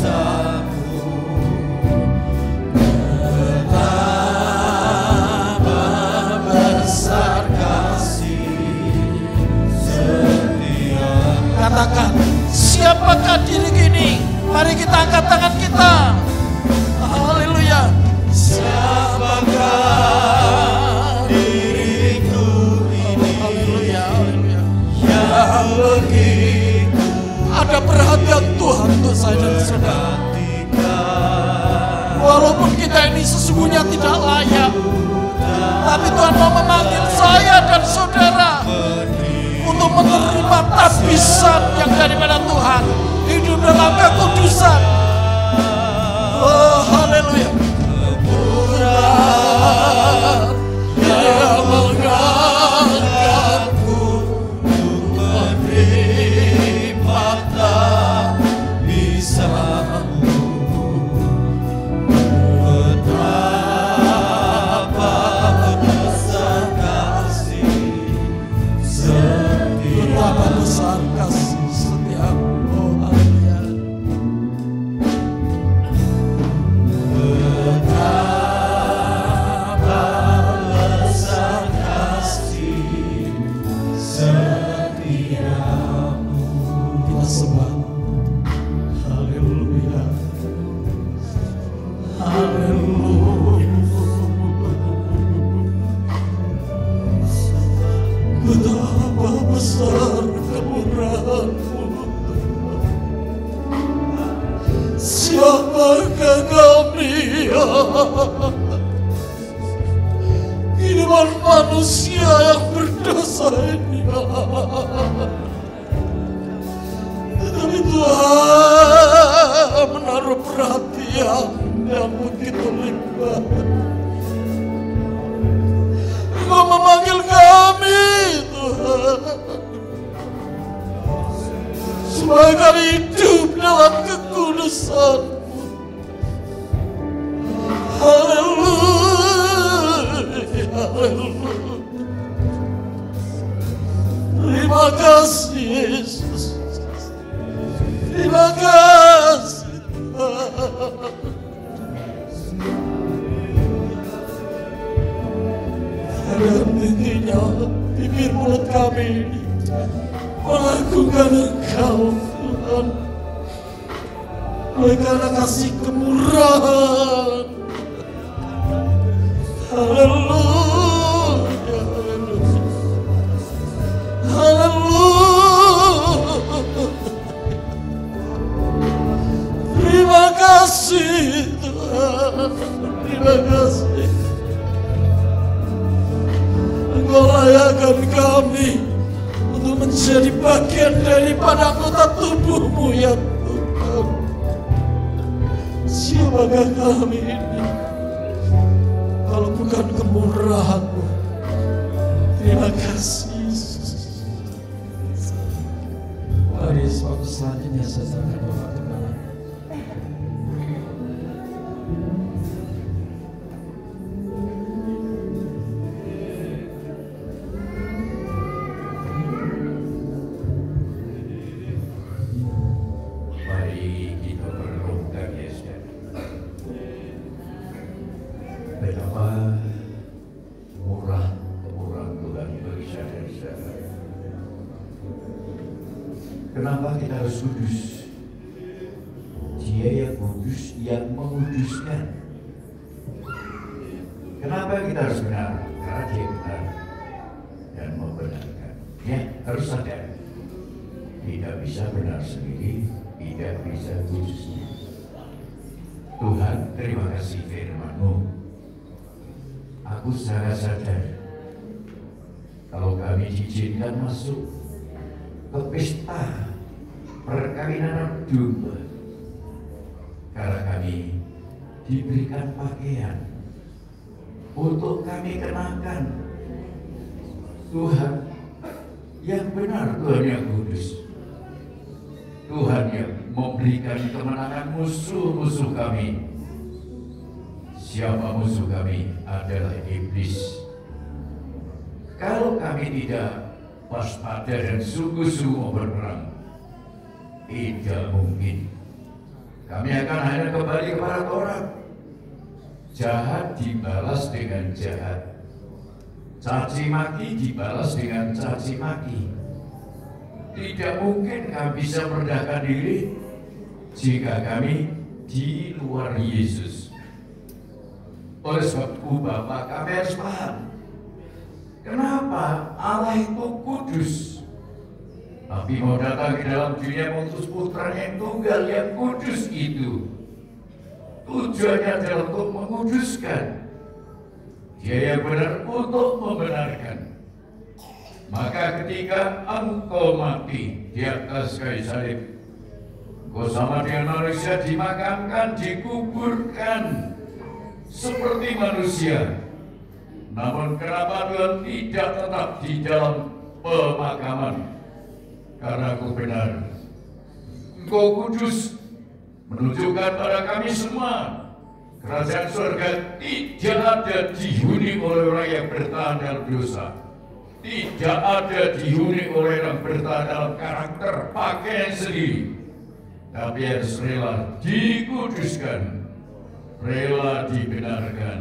kuasamu, betapa besar kasih setia. Katakan, siapakah diri gini? Mari kita angkat tangan kita. Haleluya. Siapakah diriku ini? Haleluya, haleluya. Yang begitu Ada perhatian Tuhan untuk saya dan saudara. Walaupun kita ini sesungguhnya tidak layak, tapi Tuhan mau memanggil saya dan saudara untuk menerima tabisan yang daripada Tuhan, hidup dalam kekudusan. Oh, haleluya. Dia mengangkatku untuk menerima tabisanmu. betapa besar kasih setia. Betapa besar kasih setiamu. Oh, haleluya. Betapa besar kasih setiamu. Kita sembah. Haleluya. Betapa besar kemurahan-Mu. Siapakah kami, ya? Kehidupan manusia yang berdosa ini, ya. Tetapi Tuhan menaruh perhatian yang begitu limpah. Engkau memanggil kami, Tuhan, supaya kami hidup dalam kekudusan-Mu. Haleluya, haleluya. Terima kasih, Yesus. Terima kasih, Tuhan. Dan intinya bibir mulut kami melakukan Engkau, Tuhan, oleh karena kasih kemurahan. Haleluya, haleluya, haleluya. Terima kasih, Tuhan, terima kasih. Engkau layakkan kami untuk menjadi bagian daripada anggota tubuh-Mu, ya Tuhan. Siapakah kami ini kalau bukan kemurahan-Mu? Terima kasih, Yesus. Mari waktu selanjutnya saya serahkan Bapak kepada betapa murah kemurahan Tuhan bagi saudara-saudara. Kenapa kita harus kudus? Dia yang kudus, yang menguduskan. Kenapa kita harus benar? Karena Dia benar dan membenarkan. Ya, harus sadar. Tidak bisa benar sendiri, tidak bisa kudus. Tuhan, terima kasih firman-Mu. Aku sangat sadar kalau kami diizinkan masuk ke pesta perkawinan domba karena kami diberikan pakaian untuk kami kenakan Tuhan yang benar, Tuhan yang kudus, Tuhan yang memberikan kemenangan musuh-musuh kami. Siapa musuh kami? Adalah iblis. Kalau kami tidak waspada dan sungguh-sungguh berperang, tidak mungkin kami akan hanya kembali kepada Taurat. Jahat dibalas dengan jahat, caci maki dibalas dengan caci maki. Tidak mungkin kami bisa merendahkan diri jika kami di luar Yesus. Oleh sebab itu Bapak, kami harus paham kenapa Allah itu kudus, tapi mau datang ke dalam dunia mengutus putranya yang tunggal yang kudus itu. Tujuannya adalah untuk menguduskan. Dia yang benar untuk membenarkan. Maka ketika engkau mati di atas kayu salib, engkau sama dengan manusia dimakamkan, dikuburkan seperti manusia. Namun kenapa Tuhan tidak tetap di dalam pemakaman? Karena Engkau benar, Engkau kudus, menunjukkan pada kami semua kerajaan surga tidak ada dihuni oleh orang yang bertahan dalam dosa, tidak ada dihuni oleh orang bertahan dalam karakter pakaian sendiri, tapi harus rela dikuduskan, rela dibenarkan.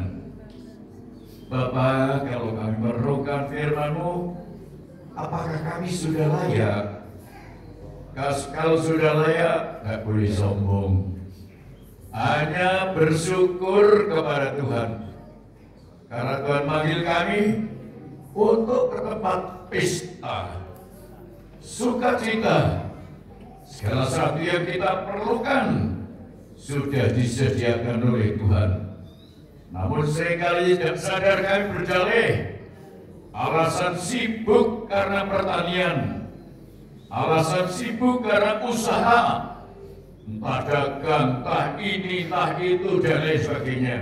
Bapa, kalau kami merenungkan firman-Mu, apakah kami sudah layak? Kalau sudah layak, tak boleh sombong. Hanya bersyukur kepada Tuhan. Karena Tuhan manggil kami untuk ke tempat pesta, sukacita. Segala sesuatu yang kita perlukan sudah disediakan oleh Tuhan. Namun seringkali tidak sadar kami berdalih. Alasan sibuk karena pertanian, alasan sibuk karena usaha, entah dagang, entah ini, entah itu, dan lain sebagainya.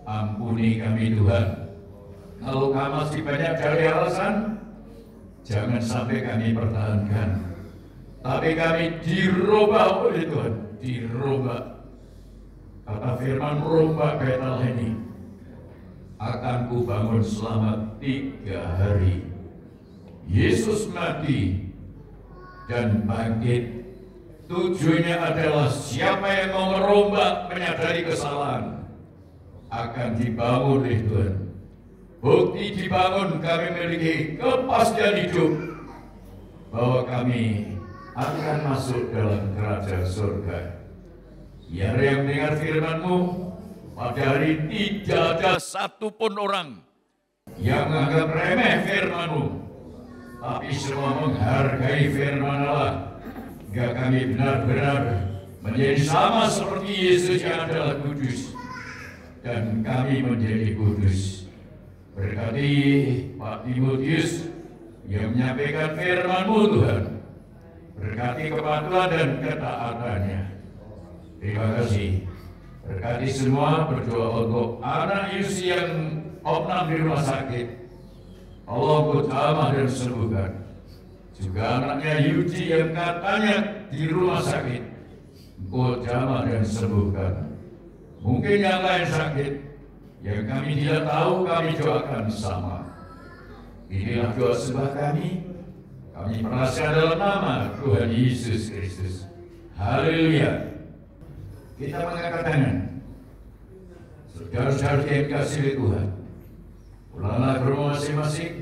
Ampuni kami Tuhan. Kalau kami masih banyak dari alasan, jangan sampai kami pertahankan. Tapi kami dirubah oleh Tuhan, dirubah. Kata firman, rombak Betel ini akan kubangun selama 3 hari. Yesus mati dan bangkit. Tujuannya adalah siapa yang mau merombak, menyadari kesalahan, akan dibangun oleh Tuhan. Bukti dibangun, kami memiliki kepastian hidup bahwa kami akan masuk dalam kerajaan surga. Biar yang mendengar firman-Mu pada hari tidak ada satupun orang yang menganggap remeh firman-Mu, tapi semua menghargai firman Allah. Hingga kami benar-benar menjadi sama seperti Yesus yang adalah kudus, dan kami menjadi kudus. Berkati Pak Timotius yang menyampaikan firman-Mu Tuhan. Berkati kepatuhan dan ketaatannya. Terima kasih. Berkati semua, berdoa untuk anak Yus yang opnam di rumah sakit. Allah Engkau jamah dan sembuhkan. Juga anaknya Yudi yang katanya di rumah sakit, Engkau jamah dan sembuhkan. Mungkin yang lain sakit, yang kami tidak tahu, kami doakan sama. Inilah doa sembah kami. Kami percaya dalam nama Tuhan Yesus Kristus. Haleluya. Kita mengangkat tangan. Saudara-saudara yang kasih Tuhan, pulanglah ke rumah masing-masing.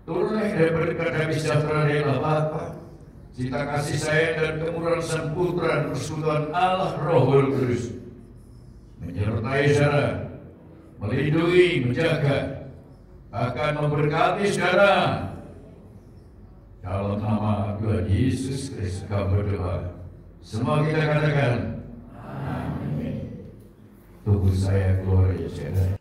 Turunlah dari berkat dan sejahtera dari Allah Bapa, cita kasih sayang dan kemurahan Sang Putra dan persekutuan Allah Rohul Kudus menyertai saudara, melindungi, menjaga, akan memberkati saudara. Dalam nama Tuhan Yesus Kristus kami berdoa. Semua kita katakan, amin. Tubuh saya keluar ya saudara.